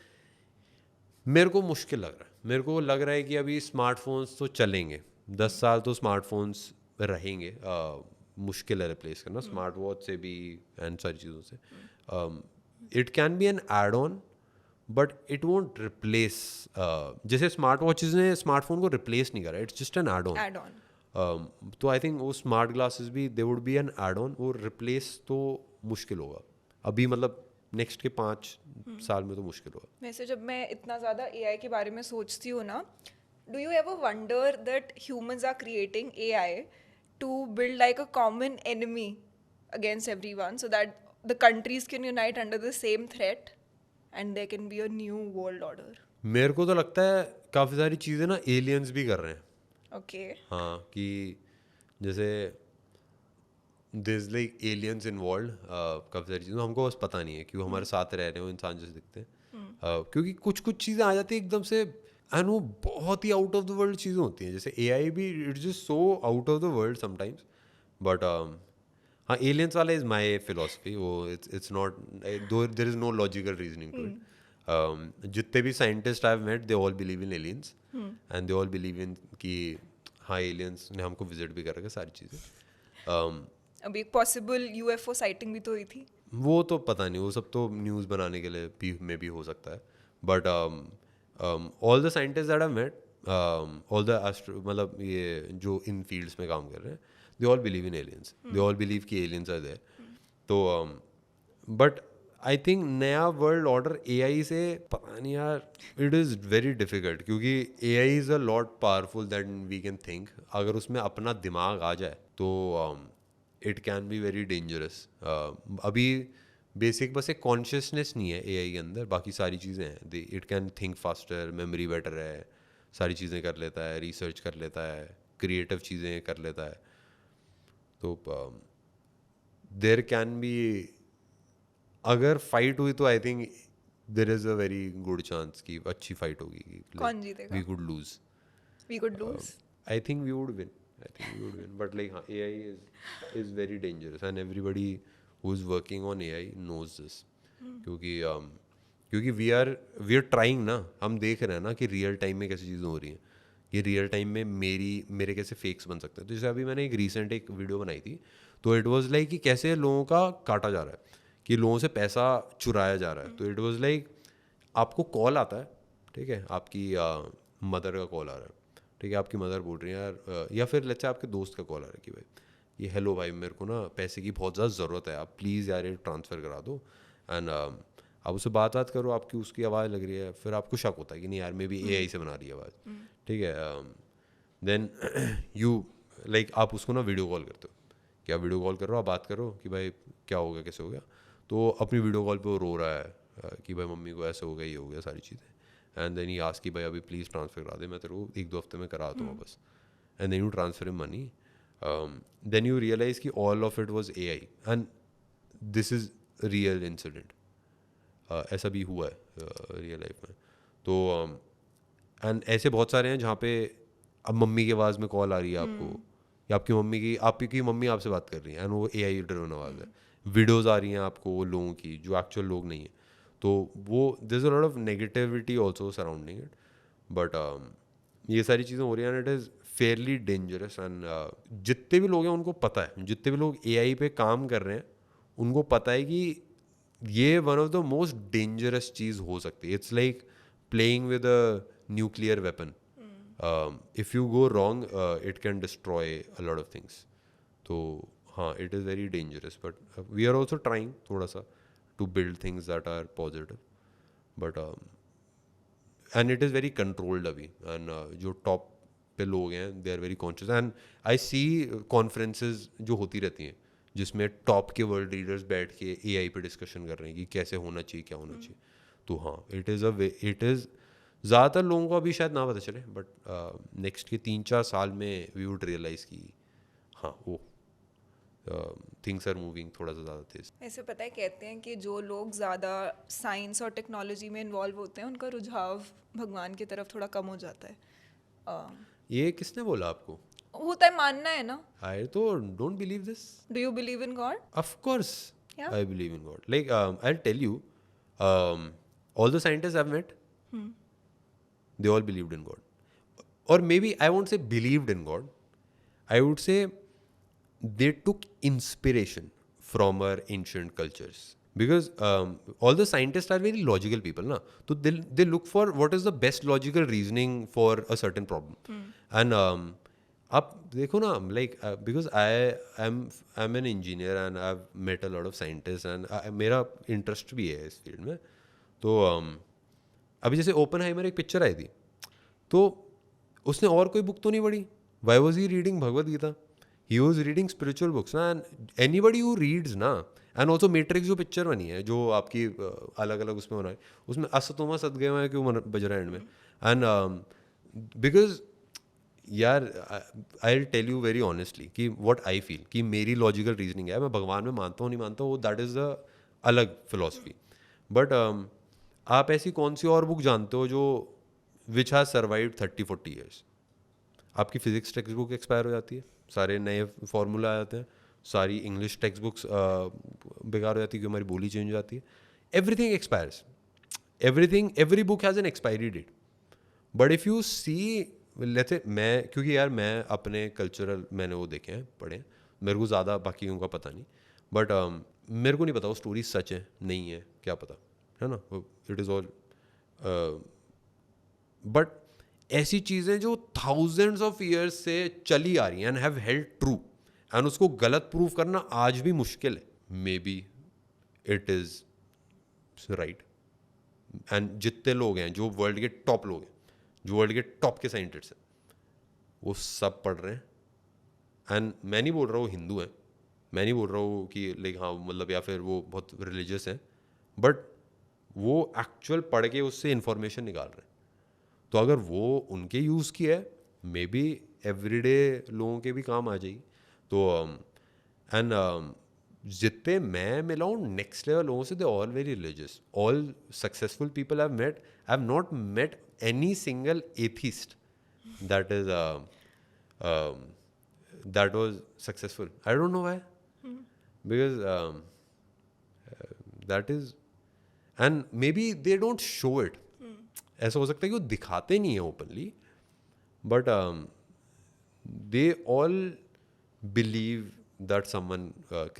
मेरे को मुश्किल लग रहा है, मेरे को लग रहा है कि अभी स्मार्टफोन्स तो चलेंगे 10 साल, तो स्मार्टफोन्स रहेंगे, मुश्किल है रिप्लेस करना स्मार्ट वॉच से भी एंड सारी चीज़ों से। It can be an add on, but it won't replace, जैसे स्मार्ट वॉचेज ने स्मार्टफोन को रिप्लेस नहीं करा, it's just an add on, add on. तो आई थिंक वो स्मार्ट ग्लासेस भी they would be an add on, वो रिप्लेस तो मुश्किल होगा अभी, मतलब नेक्स्ट के 5 साल में तो मुश्किल होगा। वैसे जब मैं इतना ज़्यादा AI के बारे में सोचती हूँ ना, do you ever wonder that humans are creating AI to build like a common enemy against everyone, so that the countries can unite under the same threat and there can be a new world order? मेरे को तो लगता है काफ़ी सारी चीज़ें ना aliens भी कर रहे हैं, ओके। हाँ, कि जैसे दिस लाइक एलियंस इन्वॉल्व, काफ़ी सारी चीज़ें हमको बस पता नहीं है, क्यों हमारे साथ रह रहे हो इंसान जैसे दिखते हैं, क्योंकि कुछ कुछ चीज़ें आ जाती है एकदम से, एंड वो बहुत ही आउट ऑफ द वर्ल्ड चीज़ें होती हैं, जैसे AI भी it's just so out of the world sometimes, but हाँ, एलियंस वाला इज़ माई फिलोसफी, वो it's not, there is no logical reasoning to it, जितने भी scientist I have met they all believe in aliens, and they all believe in कि हाँ aliens ने हमको visit भी करेगा सारी चीज़ें। अभी एक पॉसिबल UFO साइटिंग भी तो हुई थी। वो तो पता नहीं, वो सब तो न्यूज़ बनाने के लिए भी में भी हो सकता है, but all the scientist that I met, all the मतलब ये जो इन फील्ड्स में काम कर रहे हैं, they all believe in aliens, they all believe कि एलियंस आर देयर, तो बट आई थिंक नया वर्ल्ड ऑर्डर एआई से पता नहीं यार, इट इज़ वेरी डिफिकल्ट, क्योंकि AI is a lot powerful than we can think. अगर उसमें अपना दिमाग आ जाए तो it can be very dangerous. अभी बेसिक बस एक कॉन्शियसनेस नहीं है एआई के अंदर, बाकी सारी चीज़ें हैं. It can think faster, memory better है, सारी चीज़ें कर लेता है, रिसर्च कर लेता है, क्रिएटिव चीज़ें कर लेता है. तो देयर कैन बी, अगर फाइट हुई तो I think there is a very good chance कि अच्छी फाइट होगी. कौन जीतेगा? We could lose. We could lose. I think we would win. I think we would win, but like हाँ, AI is very dangerous and everybody who is working on AI knows this. क्योंकि we are trying ना, हम देख रहे हैं ना कि real time में कैसी चीज़ें हो रही हैं. ये रियल टाइम में मेरे कैसे फेक्स बन सकते हैं. तो जैसे अभी मैंने एक वीडियो बनाई थी, तो इट वाज लाइक कि कैसे लोगों का काटा जा रहा है, कि लोगों से पैसा चुराया जा रहा है. तो इट वाज लाइक आपको कॉल आता है, ठीक है, आपकी मदर का कॉल आ रहा है, ठीक है, आपकी मदर बोल रही है यार, या फिर लेट्स से आपके दोस्त का कॉल आ रहा है कि भाई ये हेलो भाई, मेरे को ना पैसे की बहुत ज़्यादा ज़रूरत है, आप प्लीज़ यार ये ट्रांसफ़र करा दो. एंड आप उससे बात करो, आपकी उसकी आवाज़ लग रही है, फिर आपको शक होता है कि नहीं यार मे बी एआई से बना रही है आवाज़, ठीक है. देन यू लाइक आप उसको ना वीडियो कॉल करते हो, कि आप वीडियो कॉल कर रहे हो, आप बात करो कि भाई क्या हो गया, कैसे हो गया. तो अपनी वीडियो कॉल पे वो रो रहा है कि भाई मम्मी को ऐसे हो गया, ये हो गया, सारी चीज़ें. एंड देन ही आस्क कि भाई अभी प्लीज़ ट्रांसफ़र करा दे, मैं तेरे को 1-2 हफ्ते में करा दूँगा बस. And then you transfer him money. Then you realise कि all of it was AI and this is real incident. ऐसा भी हुआ है रियल लाइफ में. तो एंड ऐसे बहुत सारे हैं जहाँ पे अब मम्मी की आवाज़ में कॉल आ रही है आपको, या आपकी मम्मी आपसे बात कर रही है एंड वो एआई ड्रिवन आवाज़ है. वीडियोज़ आ रही हैं आपको वो लोगों की जो एक्चुअल लोग नहीं है. तो वो there is a lot of negativity also surrounding it. But ये सारी चीज़ें हो रही हैं and it is fairly dangerous. And जितने भी लोग हैं उनको पता है, जितने भी लोग एआई पे काम कर रहे हैं उनको पता है कि ये one of the most dangerous चीज़ हो सकती है. It's like playing with a nuclear weapon. If you go wrong it can destroy a lot of things. तो हाँ, it is very dangerous, but we are also trying थोड़ा सा to build things that are positive. But and it is very controlled अभी. And जो top पे लोग हैं they are very conscious. And I C conferences जो होती रहती हैं जिसमें टॉप के वर्ल्ड लीडर्स बैठ के एआई पे डिस्कशन कर रहे हैं कि कैसे होना चाहिए, क्या होना चाहिए. तो हाँ, इट इज़ ज़्यादातर लोगों को अभी शायद ना पता चले, बट नेक्स्ट के 3-4 साल में वी वुड रियलाइज़ कि हाँ वो थिंग्स आर मूविंग थोड़ा सा ज़्यादा तेज. ऐसे पता है, कहते हैं कि जो लोग ज़्यादा साइंस और टेक्नोलॉजी में इन्वॉल्व होते हैं उनका रुझाव भगवान की तरफ थोड़ा कम हो जाता है. ये किसने बोला आपको? होता है, मानना है ना. आई तो don't believe this. Do you believe in God? Of course, Yeah. I believe in God. Like, I'll tell you, all the scientists I've met, they all believed in God. Or maybe I won't say believed in God. I would say they took inspiration from our ancient cultures. Because all the scientists are very logical people, na? So they look for what is the best logical reasoning for a certain problem. And आप देखो ना, like because I'm an engineer and I've met a lot of scientists and मेरा interest भी है इस field में. तो अभी जैसे ओपनहाइमर एक पिक्चर आई थी, तो उसने और कोई बुक तो नहीं पढ़ी. Why was he reading Bhagavad Gita? He was reading spiritual books ना. एंड एनीबडी हु रीड्स ना, एंड ऑल्सो मैट्रिक्स जो पिक्चर बनी है जो आपकी अलग अलग उसमें होना है, उसमें असतोमा सदगमा है क्यों बज रहा है एंड में. एंड बिकॉज यार I will tell you very honestly कि व्हाट आई फील कि मेरी लॉजिकल रीजनिंग है. मैं भगवान में मानता हूँ नहीं मानता हूँ, दैट इज़ द अलग फिलॉसफी. बट आप ऐसी कौन सी और बुक जानते हो जो विच हैज़ सर्वाइव्ड 30-40 ईयर्स? आपकी फिजिक्स टेक्स्ट बुक एक्सपायर हो जाती है, सारे नए फार्मूला आ जाते हैं, सारी इंग्लिश टेक्स्ट बुक्स बेकार हो जाती है क्योंकि हमारी बोली चेंज हो जाती है. Everything expires. Every book has an expiry date. But if you see let's say क्योंकि यार मैं अपने कल्चरल मैंने वो देखे हैं, पढ़े हैं, मेरे को ज़्यादा बाकी उनका पता नहीं. बट मेरे को नहीं पता वो स्टोरी सच है नहीं है, क्या पता, है ना. इट इज़ ऑल बट ऐसी चीज़ें जो थाउजेंड्स ऑफ ईयर्स से चली आ रही हैं and have held true, and उसको गलत प्रूव करना आज भी मुश्किल है. May be it is right, and जितने लोग हैं जो वर्ल्ड के टॉप लोग हैं, जो वर्ल्ड के टॉप के साइंटिस्ट हैं, वो सब पढ़ रहे हैं. एंड मैं नहीं बोल रहा हूँ हिंदू हैं, मैं नहीं बोल रहा हूँ कि लाइक हाँ मतलब या फिर वो बहुत रिलीजियस हैं, बट वो एक्चुअल पढ़ के उससे इंफॉर्मेशन निकाल रहे हैं. तो अगर वो उनके यूज़ की है, मे बी एवरीडे लोगों के भी काम आ जाएगी. तो एंड जितने मैं मिला हूँ नेक्स्ट लेवल लोगों से, they all very religious. All successful people I have not met any single atheist that is that was successful. I don't know why, because that is, and maybe they don't show it. ऐसा हो सकता है कि वो दिखाते नहीं है openly, but they all believe that someone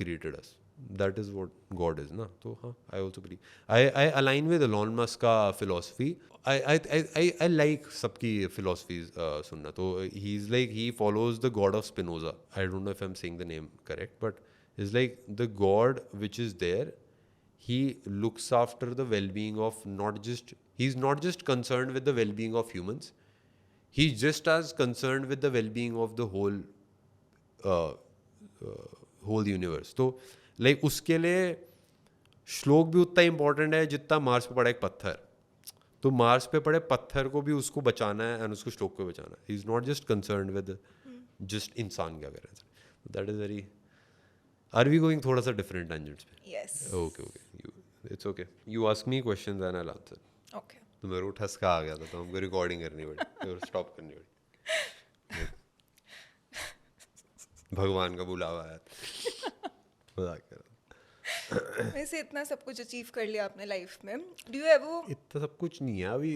created us. That is what God is, ना. तो हाँ, I also believe. I align with Elon Musk का philosophy. I like सबकी philosophies सुनना. तो he's like, he follows the God of Spinoza. I don't know if I'm saying the name correct, but it's like the God which is there. He looks after the well-being of he's not just concerned with the well-being of humans. He's just as concerned with the well-being of the whole universe. तो like उसके लिए श्लोक भी उतना important है जितना Mars पे पड़ा एक पत्थर. तो मार्स पे पड़े पत्थर को भी उसको बचाना है एंड उसको श्लोक को बचाना है. He is not just concern with just इंसान क्या कर रहे हैं. That is very. Are we going थोड़ा सा डिफरेंट टेंजेंट्स पे? Yes. Okay, it's okay. You ask me questions and I will answer. Okay. तो मेरे को ठसका आ गया था, तो हमको रिकॉर्डिंग करनी पड़ी और स्टॉप करनी पड़ी. भगवान का बुलावा आया था. मजाक कर रहा. वैसे इतना सब कुछ अचीव कर लिया आपने लाइफ में. डू यू एवर, इतना सब कुछ नहीं है अभी,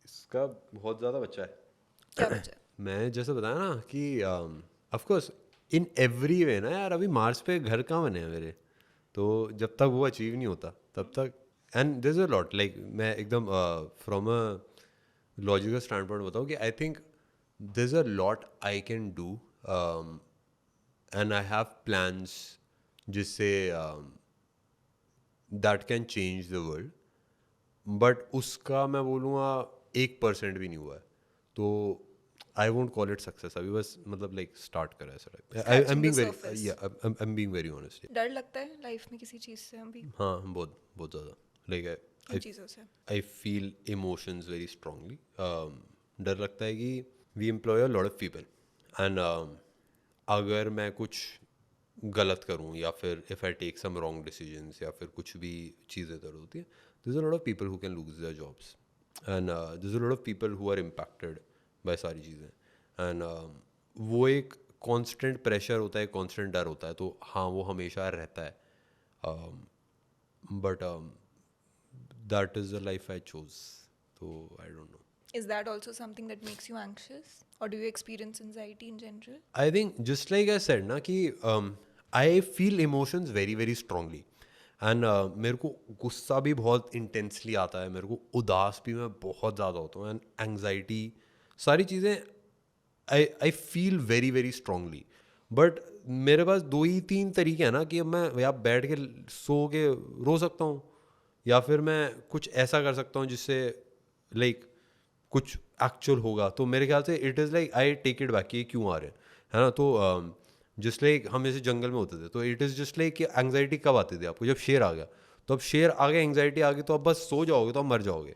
इसका बहुत ज़्यादा बच्चा है. क्या बचा? मैं जैसे बताया ना कि of course in every way ना यार, अभी मार्स पे घर कहाँ बने हैं मेरे. तो जब तक वो अचीव नहीं होता तब तक, and there is a lot, like मैं एकदम from a logical standpoint बताऊँ कि I think there is a lot I can do and I have plans जिससे that can change the world. But उसका मैं बोलूँगा 1% भी नहीं हुआ है. तो I won't call it success अभी, बस मतलब लाइक स्टार्ट करा है sir. I am being very, I am being very honest. डर लगता है लाइफ में किसी चीज़ से अभी? हाँ, बहुत बहुत ज़्यादा. लाइक किन चीज़ों से? I feel emotions very strongly. डर लगता है कि we employ a lot of people and अगर मैं कुछ गलत करूँ या फिर if I take some wrong decisions या फिर कुछ भी चीज़ें दर्द होती है, there is a lot of people who can lose their jobs and there is a lot of people who are impacted by सारी चीज़ें. एंड वो एक कांस्टेंट प्रेशर होता है, कांस्टेंट डर होता है. तो हाँ, वो हमेशा रहता है. But that is the life I chose. तो I don't know. Is that also something that makes you anxious, or do you experience anxiety in general? I think just like I said ना कि I feel emotions very very strongly and मेरे को गुस्सा भी बहुत intensely आता है, मेरे को उदास भी मैं बहुत ज़्यादा होता हूँ, एंड एंग्जाइटी, सारी चीज़ें I feel very very strongly. But मेरे पास 2 ही 3 तरीके हैं ना कि अब मैं या बैठ के सो के रो सकता हूँ या फिर मैं कुछ ऐसा कर सकता हूँ जिससे लाइक कुछ एक्चुअल होगा. तो मेरे ख्याल से it is like I take it back कि क्यों आ रहे हैं, है ना. तो जस्ट लाइक हम ऐसे जंगल में होते थे, तो इट इज़ जस्ट लाइक कि एंग्जाइटी कब आती थी आपको, जब शेर आ गया. तो अब शेर आ गया, एंग्जाइटी आ गई, तो अब बस सो जाओगे तो आप मर जाओगे,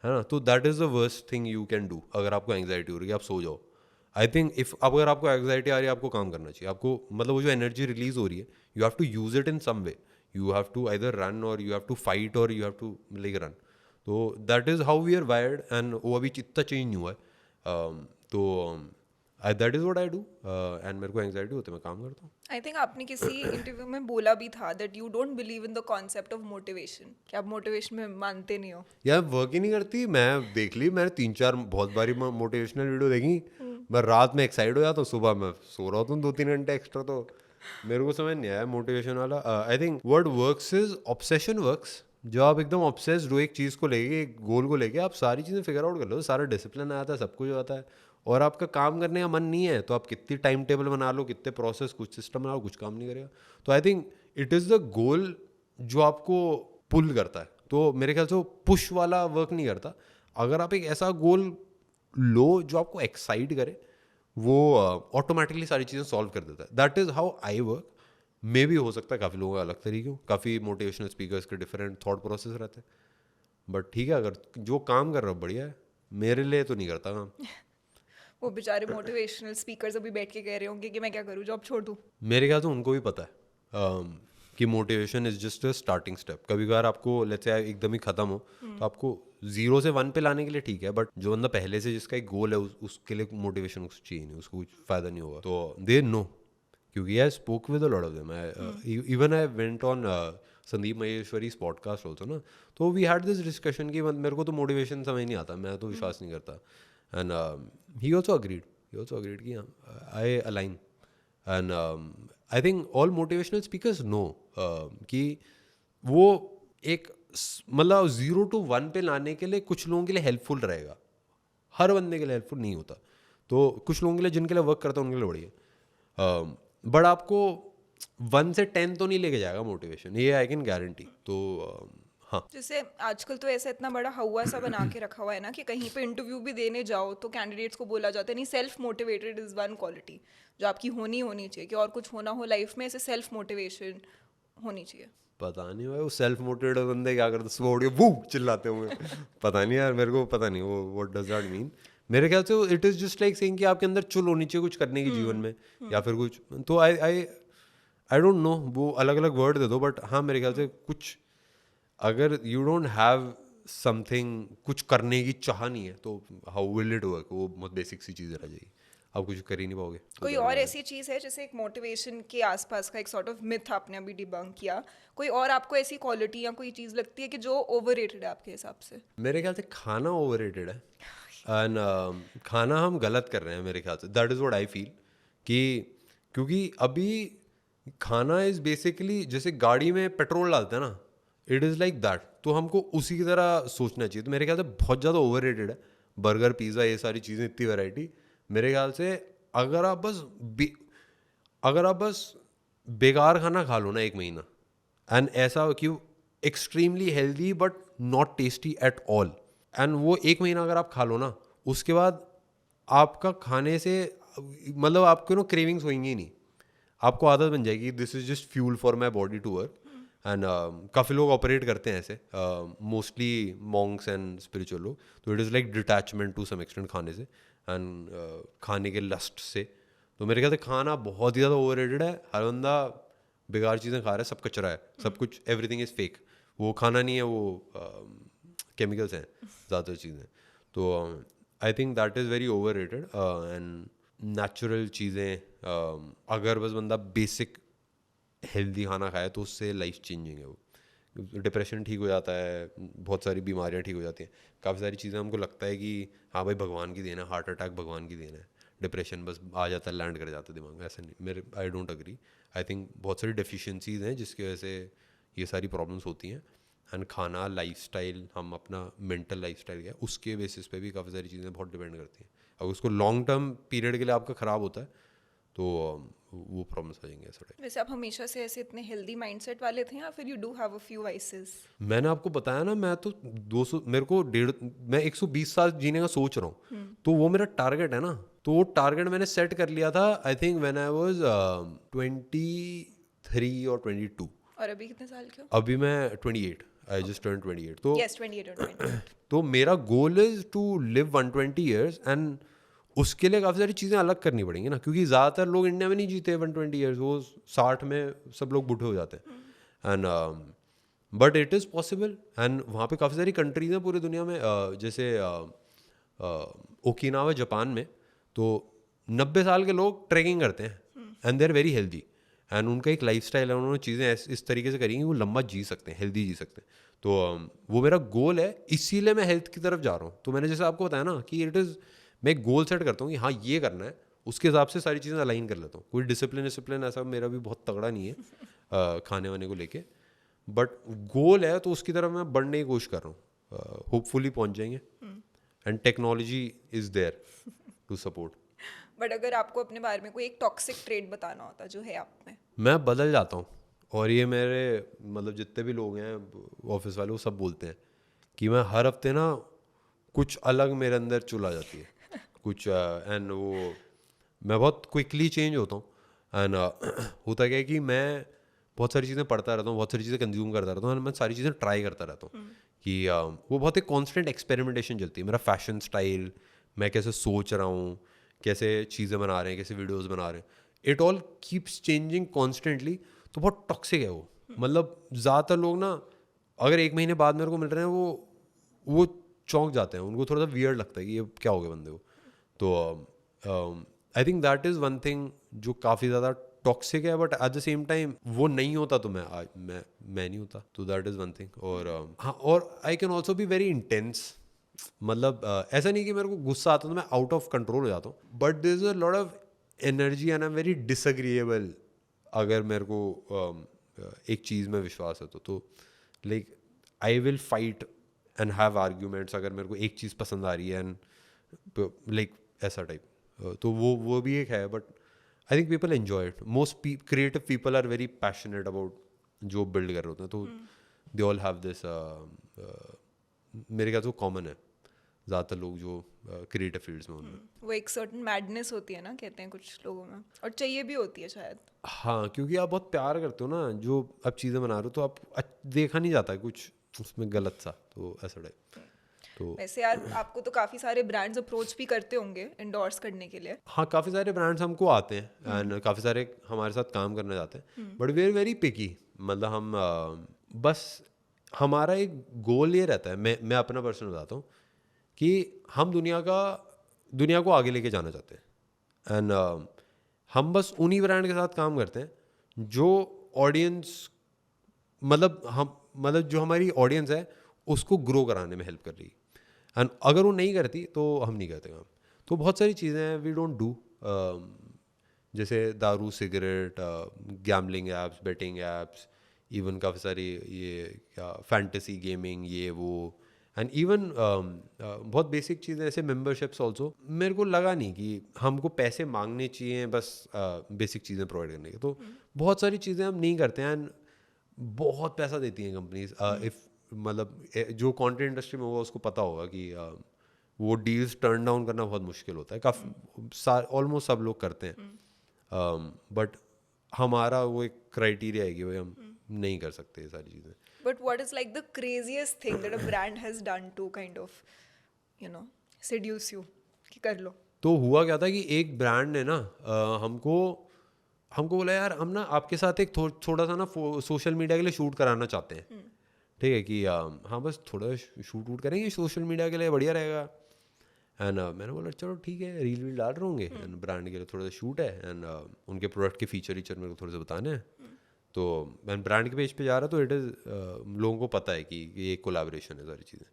है ना. तो that is the worst thing you can do. अगर आपको एंग्जाइटी हो रही है, आप सो जाओ. आई थिंक इफ अगर आपको एंग्जाइटी आ रही है, आपको काम करना चाहिए. आपको मतलब वो जो एनर्जी रिलीज हो रही है, you have to use it in some way. You have to either run or you have to fight or you have to like run. तो that is how we are wired and वो अभी इतना change नहीं हुआ है. तो that is what I do and मेरे को एंग्जाइटी होती है, मैं काम करता हूँ. आई थिंक आपने किसी इंटरव्यू में बोला भी था that you don't believe in the concept of motivation, कि आप मोटिवेशन में मानते नहीं हो. यार वर्क ही नहीं करती. मैं देख ली, मैंने 3-4 बहुत बारी मोटिवेशनल वीडियो देखी. मैं रात में एक्साइट हो जाता हूँ, सुबह मैं सो रहा हूँ 2-3 घंटे एक्स्ट्रा. तो मेरे को समझ नहीं आया मोटिवेशन वाला. I think what works is obsession works. जो आप एकदम ऑब्सेस्ड हो एक चीज़ को लेके, एक गोल को लेके, आप सारी चीज़ें फिगर आउट कर लो, सारा डिसिप्लिन आता है, सब कुछ आता है, और आपका काम करने का मन नहीं है, तो आप कितनी टाइम टेबल बना लो, कितने प्रोसेस, कुछ सिस्टम बना लो, कुछ काम नहीं करेगा. तो I think it is the goal जो आपको पुल करता है, तो मेरे ख्याल से वो पुश वाला वर्क नहीं करता। अगर आप एक ऐसा गोल लो जो आपको एक्साइट करे, वो ऑटोमेटिकली सारी चीज़ें सॉल्व कर देता है। That is how I work. मे भी हो सकता है काफ़ी लोगों का अलग तरीके हो, काफ़ी मोटिवेशनल स्पीकर्स के डिफरेंट थॉट प्रोसेस रहते हैं, बट ठीक है, अगर जो काम कर रहा हो बढ़िया है। मेरे लिए तो नहीं करता काम। वो बेचारे मोटिवेशनल स्पीकर्स अभी बैठ के कह रहे होंगे कि मैं क्या करूँ, जॉब छोड़ दूँ। मेरे ख्याल से उनको भी पता है कि motivation is just a starting step. कभी कभार आपको लेट्स से एकदम ही खत्म हो, तो आपको 0 से 1 पे लाने के लिए ठीक है, बट जो बंदा पहले से जिसका एक गोल है उसके लिए मोटिवेशन उसको चाहिए नहीं, उसको कुछ फायदा नहीं होगा। तो दे नो, क्योंकि I spoke with a lot of them. Even I went on Sandeep Maheshwari's podcast also ना, तो वी हैड दिस डिस्कशन कि मेरे को तो मोटिवेशन समझ नहीं आता, मैं तो विश्वास नहीं करता। एंड ही ऑल्सो अग्रीड कि I align. And I think all motivational speakers know कि वो एक मतलब 0 to 1 पे लाने के लिए कुछ लोगों के लिए हेल्पफुल रहेगा, हर बंदे के लिए हेल्पफुल नहीं होता। तो कुछ लोगों के लिए जिनके लिए वर्क करता है उनके लिए बढ़िया, बट आपको 1 से 10 तो नहीं लेके जाएगा मोटिवेशन, ये आई कैन गारंटी। तो हाँ, जैसे आजकल तो ऐसा इतना बड़ा हवा सा बना के रखा हुआ है ना कि कहीं पे इंटरव्यू भी देने जाओ तो कैंडिडेट्स को बोला जाता है नहीं, self motivated is one quality जो आपकी होनी चाहिए, कि और कुछ होना हो लाइफ में, ऐसे सेल्फ मोटिवेशन होनी चाहिए। पता नहीं भाई वो सेल्फ मोटिवेटेड बंदे क्या करते, सुबह उठ के वू चिल्लाते हुए, पता नहीं यार, मेरे को पता नहीं वो व्हाट डज दैट मीन। मेरे ख्याल से it is just like saying कि आपके अंदर चुल होनी चाहिए कुछ करने की जीवन में, या फिर कुछ। तो आई डोंट नो, वो अलग अलग वर्ड दे दो, बट हाँ मेरे ख्याल से कुछ, अगर यू डोंट हैव समथिंग, कुछ करने की चाह नहीं है, तो हाउ विल इट वर्क? वो बहुत बेसिक सी चीज़ रह जाएगी, आप कुछ कर ही नहीं पाओगे। कोई और ऐसी चीज़ है जैसे एक मोटिवेशन के आसपास का एक सॉर्ट ऑफ मिथ आपने अभी डिबंक किया, कोई और आपको ऐसी क्वालिटी या कोई चीज़ लगती है कि जो ओवररेटेड है आपके हिसाब से? मेरे ख्याल से खाना ओवररेटेड है, एंड खाना हम गलत कर रहे हैं मेरे ख्याल से। That is what I feel कि क्योंकि अभी खाना इज़ बेसिकली जैसे गाड़ी में पेट्रोल डालते हैं ना, इट इज़ लाइक दैट। तो हमको उसी की तरह सोचना चाहिए। तो मेरे ख्याल से बहुत ज़्यादा ओवररेटेड है बर्गर, पिज़्ज़ा, ये सारी चीज़ें, इतनी वैरायटी। मेरे ख्याल से अगर आप बस अगर आप बस बेकार खाना खा लो ना 1 महीना, एंड ऐसा कि extremely healthy but not tasty at all, and वो 1 महीना अगर आप खा लो ना, उसके बाद आपका खाने से मतलब आपको ना क्रेविंग्स होंगी ही नहीं, आपको आदत बन जाएगी, this is just fuel for my body to work. And काफ़ी लोग ऑपरेट करते हैं ऐसे, मोस्टली मॉन्क्स एंड स्पिरिचुअल लोग। तो it is like detachment to some extent खाने से, एंड खाने के लस्ट से। तो मेरे ख्याल से खाना बहुत ही ज़्यादा ओवररेटेड है। हर बंदा बेकार चीज़ें खा रहा है, सब कचरा है, सब कुछ, एवरीथिंग इज़ फेक। वो खाना नहीं है, वो केमिकल्स हैं ज़्यादातर चीज़ें। तो I think that is very overrated. And natural चीज़ें, अगर बस बंदा बेसिक हेल्दी खाना खाए तो उससे लाइफ चेंजिंग है। वो डिप्रेशन ठीक हो जाता है, बहुत सारी बीमारियां ठीक हो जाती हैं, काफ़ी सारी चीज़ें हमको लगता है कि हाँ भाई भगवान की देन है, हार्ट अटैक भगवान की देन है, डिप्रेशन बस आ जाता है, लैंड कर जाता है दिमाग में। ऐसा नहीं, मेरे I don't agree. I think बहुत सारी डेफिशिएंसीज हैं जिसकी वजह से ये सारी प्रॉब्लम्स होती हैं। एंड खाना, लाइफस्टाइल, हम अपना मेंटल लाइफस्टाइल क्या है उसके बेसिस पे भी काफ़ी सारी चीज़ें बहुत डिपेंड करती हैं। अगर उसको लॉन्ग टर्म पीरियड के लिए आपका ख़राब होता है तो वो प्रॉब्लम्स आ जाएंगे ऐसा। वैसे आप हमेशा से ऐसे इतने हेल्दी माइंडसेट वाले थे या फिर you do have a few vices? मैंने आपको बताया ना, मैं तो 200, मेरे को मैं 120 साल जीने का सोच रहा हूँ, तो वो मेरा टारगेट है ना। तो वो टारगेट मैंने सेट कर लिया था I think when I was 23 और 22। और अभी कितने साल के हो? अभी मैं 28, आई जस्ट टर्न 28। तो यस, 28 और 28। तो मेरा goal is to live 120 years, and उसके लिए काफ़ी सारी चीज़ें अलग करनी पड़ेंगी ना, क्योंकि ज़्यादातर लोग इंडिया में नहीं जीते 120 ईयर्स, वो 60 में सब लोग बूढ़े हो जाते हैं। And but it is possible. And वहाँ पे काफ़ी सारी कंट्रीज हैं पूरी दुनिया में, जैसे ओकिनावा जापान में, तो 90 साल के लोग ट्रैकिंग करते हैं and they are very healthy. And उनका एक लाइफस्टाइल है, उन्होंने चीज़ें इस तरीके से करी कि वो लंबा जी सकते हैं, हेल्दी जी सकते हैं। तो वो मेरा गोल है, इसीलिए मैं हेल्थ की तरफ जा रहा हूँ। तो मैंने जैसे आपको बताया ना कि इट इज़, मैं एक गोल सेट करता हूँ कि हाँ ये करना है, उसके हिसाब से सारी चीज़ें अलाइन कर लेता हूँ। कोई डिसिप्लिन ऐसा मेरा भी बहुत तगड़ा नहीं है खाने वाने को लेके, बट गोल है तो उसकी तरफ मैं बढ़ने की कोशिश कर रहा हूँ। होपफुली पहुँच जाएंगे, and technology is there to support. But अगर आपको अपने बारे में कोई एक टॉक्सिक ट्रेट बताना होता जो है आप में? मैं बदल जाता हूँ और ये मेरे मतलब जितने भी लोग हैं ऑफिस वाले वो सब बोलते हैं कि मैं हर हफ्ते ना कुछ अलग मेरे अंदर चुल आ जाती है कुछ एंड वो मैं बहुत क्विकली चेंज होता हूँ एंड होता क्या है कि मैं बहुत सारी चीज़ें पढ़ता रहता हूँ, बहुत सारी चीज़ें कंज्यूम करता रहता हूँ एंड मैं सारी चीज़ें ट्राई करता रहता हूँ कि वो बहुत एक कॉन्स्टेंट एक्सपेरिमेंटेशन चलती है। मेरा फैशन स्टाइल, मैं कैसे सोच रहा हूँ, कैसे चीज़ें बना रहे हैं, कैसे वीडियोस बना रहे हैं, it all keeps changing constantly. तो बहुत टॉक्सिक है वो। मतलब ज़्यादातर लोग ना अगर एक महीने बाद मेरे को मिल रहे हैं वो चौंक जाते हैं, उनको थोड़ा सा वियर्ड लगता है कि ये क्या हो गया बंदे को। तो I think that is one thing जो काफ़ी ज़्यादा टॉक्सिक है, but at the same time वो नहीं होता तो मैं नहीं होता, तो दैट इज़ वन थिंग। और हाँ, और I can also be very intense. मतलब ऐसा नहीं कि मेरे को गुस्सा आता तो मैं आउट ऑफ कंट्रोल हो जाता हूँ, but there is a lot of energy and I am very disagreeable. अगर मेरे को एक चीज़ में विश्वास है तो like I will fight and have arguments अगर मेरे को एक चीज़ पसंद आ रही है एंड लाइक ऐसा टाइप। तो वो भी एक है, but I think people enjoy it. Most creative people are very passionate about जो बिल्ड कर रहे होते हैं, तो दे ऑल हैव दिस, मेरे ख्याल से वो कॉमन है ज़्यादातर लोग जो क्रिएटिव फील्ड्स में उनमें। वो एक सर्टन मैडनेस होती है ना, कहते हैं कुछ लोगों में, और चाहिए भी होती है शायद। हाँ, क्योंकि आप बहुत प्यार करते हो ना जो आप चीज़ें बना रहे हो, तो आप देखा नहीं जाता है कुछ उसमें गलत सा, तो ऐसा टाइप। तो वैसे यार आपको तो काफ़ी सारे ब्रांड्स अप्रोच भी करते होंगे इंडोर्स करने के लिए। हाँ, काफ़ी सारे ब्रांड्स हमको आते हैं एंड काफ़ी सारे हमारे साथ काम करने जाते हैं, but we are very picky. मतलब हम बस हमारा एक गोल ये रहता है, मैं अपना पर्सनल बताता हूँ कि हम दुनिया को आगे लेके जाना चाहते हैं एंड हम बस उन्हीं ब्रांड के साथ काम करते हैं जो ऑडियंस, मतलब जो हमारी ऑडियंस है उसको ग्रो कराने में हेल्प कर रही है। एंड अगर वो नहीं करती तो हम नहीं करते काम। तो बहुत सारी चीज़ें हैं वी डोंट डू, जैसे दारू, cigarette, gambling apps, betting apps, even काफ़ी सारी ये क्या फैंटेसी गेमिंग, ये वो, एंड इवन बहुत बेसिक चीज़ें ऐसे मेंबरशिप्स ऑल्सो। मेरे को लगा नहीं कि हमको पैसे मांगने चाहिए बस बेसिक चीज़ें प्रोवाइड करने के, तो बहुत सारी चीज़ें हम नहीं करते हैं। बहुत पैसा देती हैं कंपनीज, इफ मतलब जो कंटेंट इंडस्ट्री में होगा उसको पता होगा कि वो डील्स टर्न डाउन करना बहुत मुश्किल होता है। काफ़ी ऑलमोस्ट सब लोग करते हैं, बट हमारा वो एक क्राइटेरिया है कि भाई हम नहीं कर सकते ये सारी चीज़ें। But what is like the craziest thing that a brand has done to kind of you know seduce you कि कर लो? तो हुआ क्या था कि एक ब्रांड ने ना हमको बोला यार हम ना आपके साथ एक थोड़ा सा ना सोशल मीडिया के लिए शूट कराना चाहते हैं। ठीक है कि हाँ बस थोड़ा शूट वूट करेंगे सोशल मीडिया के लिए, बढ़िया रहेगा। एंड मैंने बोला चलो ठीक है, रील वील डाल रहे होंगे एंड ब्रांड के लिए थोड़ा सा शूट है एंड उनके प्रोडक्ट के फीचर मेरे को थोड़े से बताने हैं। तो मैं ब्रांड के पेज पे जा रहा तो इट इज़ लोगों को पता है कि ये कोलैबोरेशन है सारी चीज़ें।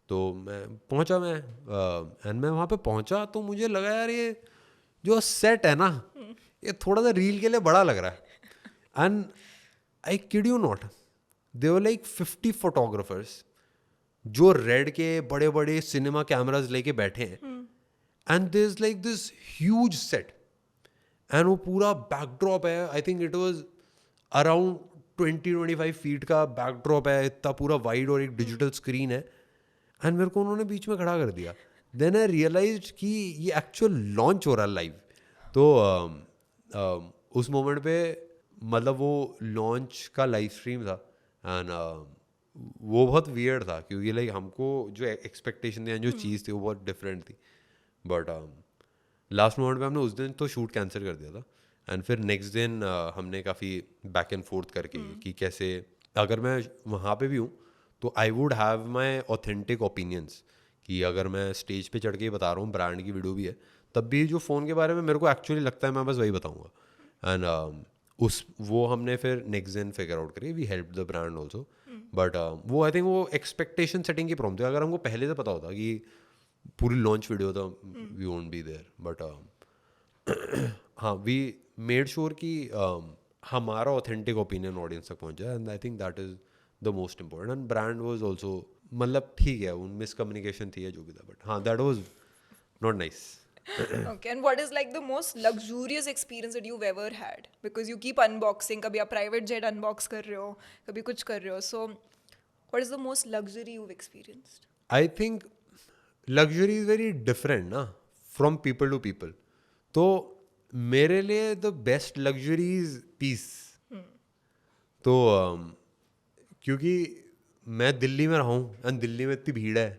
तो मैं पहुंचा, एंड मैं वहाँ पे पहुंचा तो मुझे लगा यार ये जो सेट है ना ये थोड़ा सा रील के लिए बड़ा लग रहा है। And I kid you not, they were like 50 photographers जो रेड के बड़े बड़े सिनेमा कैमराज लेके बैठे हैं and there is like this huge set and वो पूरा बैकड्रॉप है। I think it was around 20-25 feet का बैकड्रॉप है, इतना पूरा वाइड, और एक डिजिटल स्क्रीन है एंड मेरे को उन्होंने बीच में खड़ा कर दिया। देन आई रियलाइज कि ये एक्चुअल लॉन्च हो रहा है लाइव। तो उस मोमेंट पे मतलब वो लॉन्च का लाइव स्ट्रीम था एंड वो बहुत वियर्ड था क्योंकि लाइक हमको जो एक्सपेक्टेशन थी, जो चीज़ थी वो बहुत डिफरेंट थी। बट लास्ट मोमेंट पे हमने उस दिन तो शूट कैंसिल कर दिया था एंड फिर नेक्स्ट दिन हमने काफ़ी बैक एंड फोर्थ करके कि कैसे अगर मैं वहाँ पे भी हूँ तो I would have my authentic opinions कि अगर मैं स्टेज पे चढ़ के बता रहा हूँ, ब्रांड की वीडियो भी है, तब भी जो फ़ोन के बारे में मेरे को एक्चुअली लगता है मैं बस वही बताऊँगा। एंड वो हमने फिर नेक्स्ट दिन फिगर आउट करी, we help the brand also. But वो आई थिंक वो एक्सपेक्टेशन सेटिंग की प्रॉब्लम थी। अगर हमको पहले से पता होता कि पूरी लॉन्च वीडियो था we won't be there, but हाँ वी मेड श्योर कि हमारा ऑथेंटिक ओपिनियन ऑडियंस तक पहुंच जाए and I think that is the most important. And brand was also, मतलब ठीक है उन मिसकम्युनिकेशन थी या जो भी था, बट हाँ that was not nice. Okay, and what is like the most luxurious experience that you've ever had? Because you keep unboxing, कभी आप private jet unbox कर रहे हो, कभी कुछ कर रहे हो. So, what is the most luxury you've experienced? I think luxury is very different ना फ्रॉम पीपल टू पीपल. तो मेरे लिए the best luxury is peace. तो क्योंकि मैं दिल्ली में रहा हूँ एंड दिल्ली में इतनी भीड़ है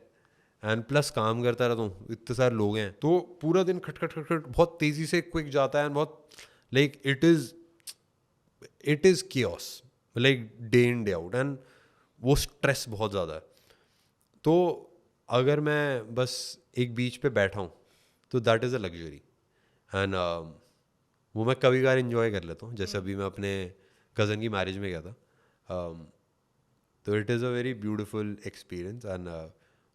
एंड प्लस काम करता रहता हूँ, इतने सारे लोग हैं, तो पूरा दिन खट खट खट खट बहुत तेज़ी से क्विक जाता है एंड बहुत like it is chaos like day in day out and वो स्ट्रेस बहुत ज़्यादा है. तो अगर मैं बस एक बीच पे बैठा हूँ तो that is a luxury and वो मैं कभी कभार इन्जॉय कर लेता हूँ. जैसे अभी मैं अपने कज़न की मैरिज में गया था. तो it is a very beautiful experience and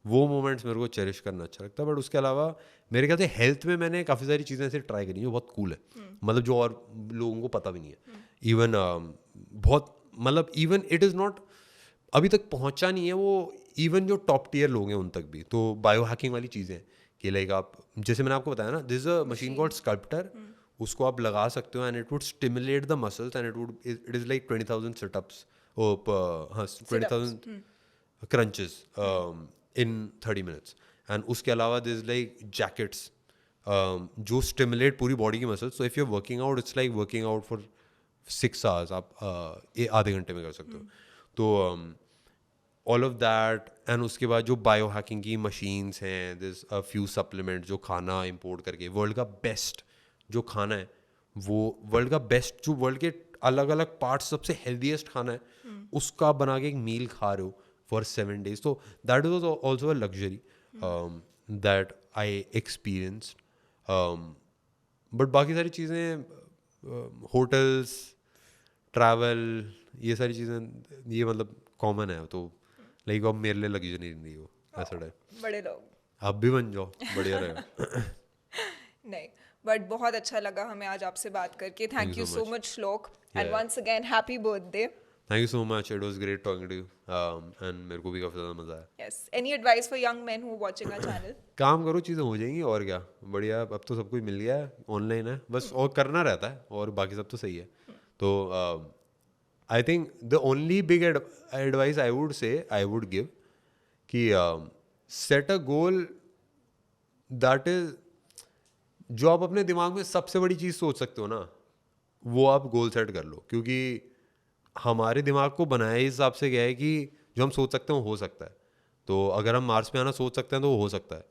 वो मोमेंट्स मेरे को चेरिश करना अच्छा लगता है. बट उसके अलावा मेरे ख्याल से हेल्थ में मैंने काफ़ी सारी चीज़ें ऐसे ट्राई करी जो बहुत कूल है, मतलब जो और लोगों को पता भी नहीं है. इवन बहुत मतलब इवन इट इज़ नॉट अभी तक पहुंचा नहीं है वो, इवन जो टॉप टियर लोग हैं उन तक भी. तो बायो हैकिंग वाली चीज़ें हैं कि लाइक आप, जैसे मैंने आपको बताया ना, this a machine called sculptor. उसको आप लगा सकते हो and it would stimulate the muscles and it is like 20,000 situps, हाँ 20,000 क्रंचेस इन 30 मिनट्स. एंड उसके अलावा दिस इज लाइक जैकेट्स जो स्टिमुलेट पूरी बॉडी की muscles. So if you are working out it's like working out for 6 hours, आप आधे घंटे में कर सकते हो. तो ऑल ऑफ दैट. एंड उसके बाद जो बायो हैकिंग की मशीन्स हैं, दिस अ फ्यू सप्लीमेंट जो खाना इंपोर्ट करके वर्ल्ड का बेस्ट जो खाना है, वो वर्ल्ड का बेस्ट जो वर्ल्ड के अलग अलग पार्ट्स सबसे हेल्दीएस्ट खाना है, उसका बना के एक मील खा रहे हो फॉर 7 days. तो that was also a luxury that I experienced. But बाकी सारी चीज़ें, होटल्स, ट्रैवल, ये सारी चीज़ें ये मतलब कॉमन है. तो लाइक अब मेरे लिए लग्जरी नहीं हो ऐसा टाइप. बड़े लोग. आप भी बन जाओ, बढ़िया रहेगा. नहीं, बट बहुत अच्छा लगा हमें आज आपसे बात करके. Thank thank you you so so much. Much Shlok, and Yeah. Once again happy birthday. Thank you so much, it was great talking to you and मेरे को भी काफ़ी ज़्यादा मज़ा आया. Yes, any advice for young man who watching our channel? काम करो, चीज़ें हो जाएंगी और क्या. बढ़िया, अब तो सब कुछ मिल गया है, ऑनलाइन है, बस और करना रहता है और बाकी सब तो सही है. तो I think the only big advice I would give कि set a goal that is, जो आप अपने दिमाग में सबसे बड़ी चीज़ सोच सकते हो ना, वो आप गोल सेट कर लो. क्योंकि हमारे दिमाग को बनाया इस हिसाब से गया है कि जो हम सोच सकते हैं वो हो सकता है. तो अगर हम मार्स पे आना सोच सकते हैं तो वो हो सकता है.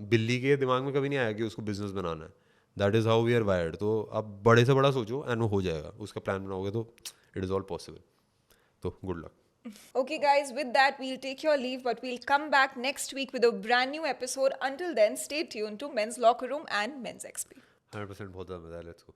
बिल्ली के दिमाग में कभी नहीं आया कि उसको बिजनेस बनाना है. That is how we are wired. तो आप बड़े से बड़ा सोचो एंड वो हो जाएगा. उसका प्लान बनाओगे तो इट इज़ ऑल पॉसिबल. तो good luck. Okay, guys, with that, we'll take your leave, but we'll come back next week with a brand new episode. Until then, stay tuned to Men's Locker Room and Men's XP. 100% बहुत ज़्यादा मज़ा है. Let's go.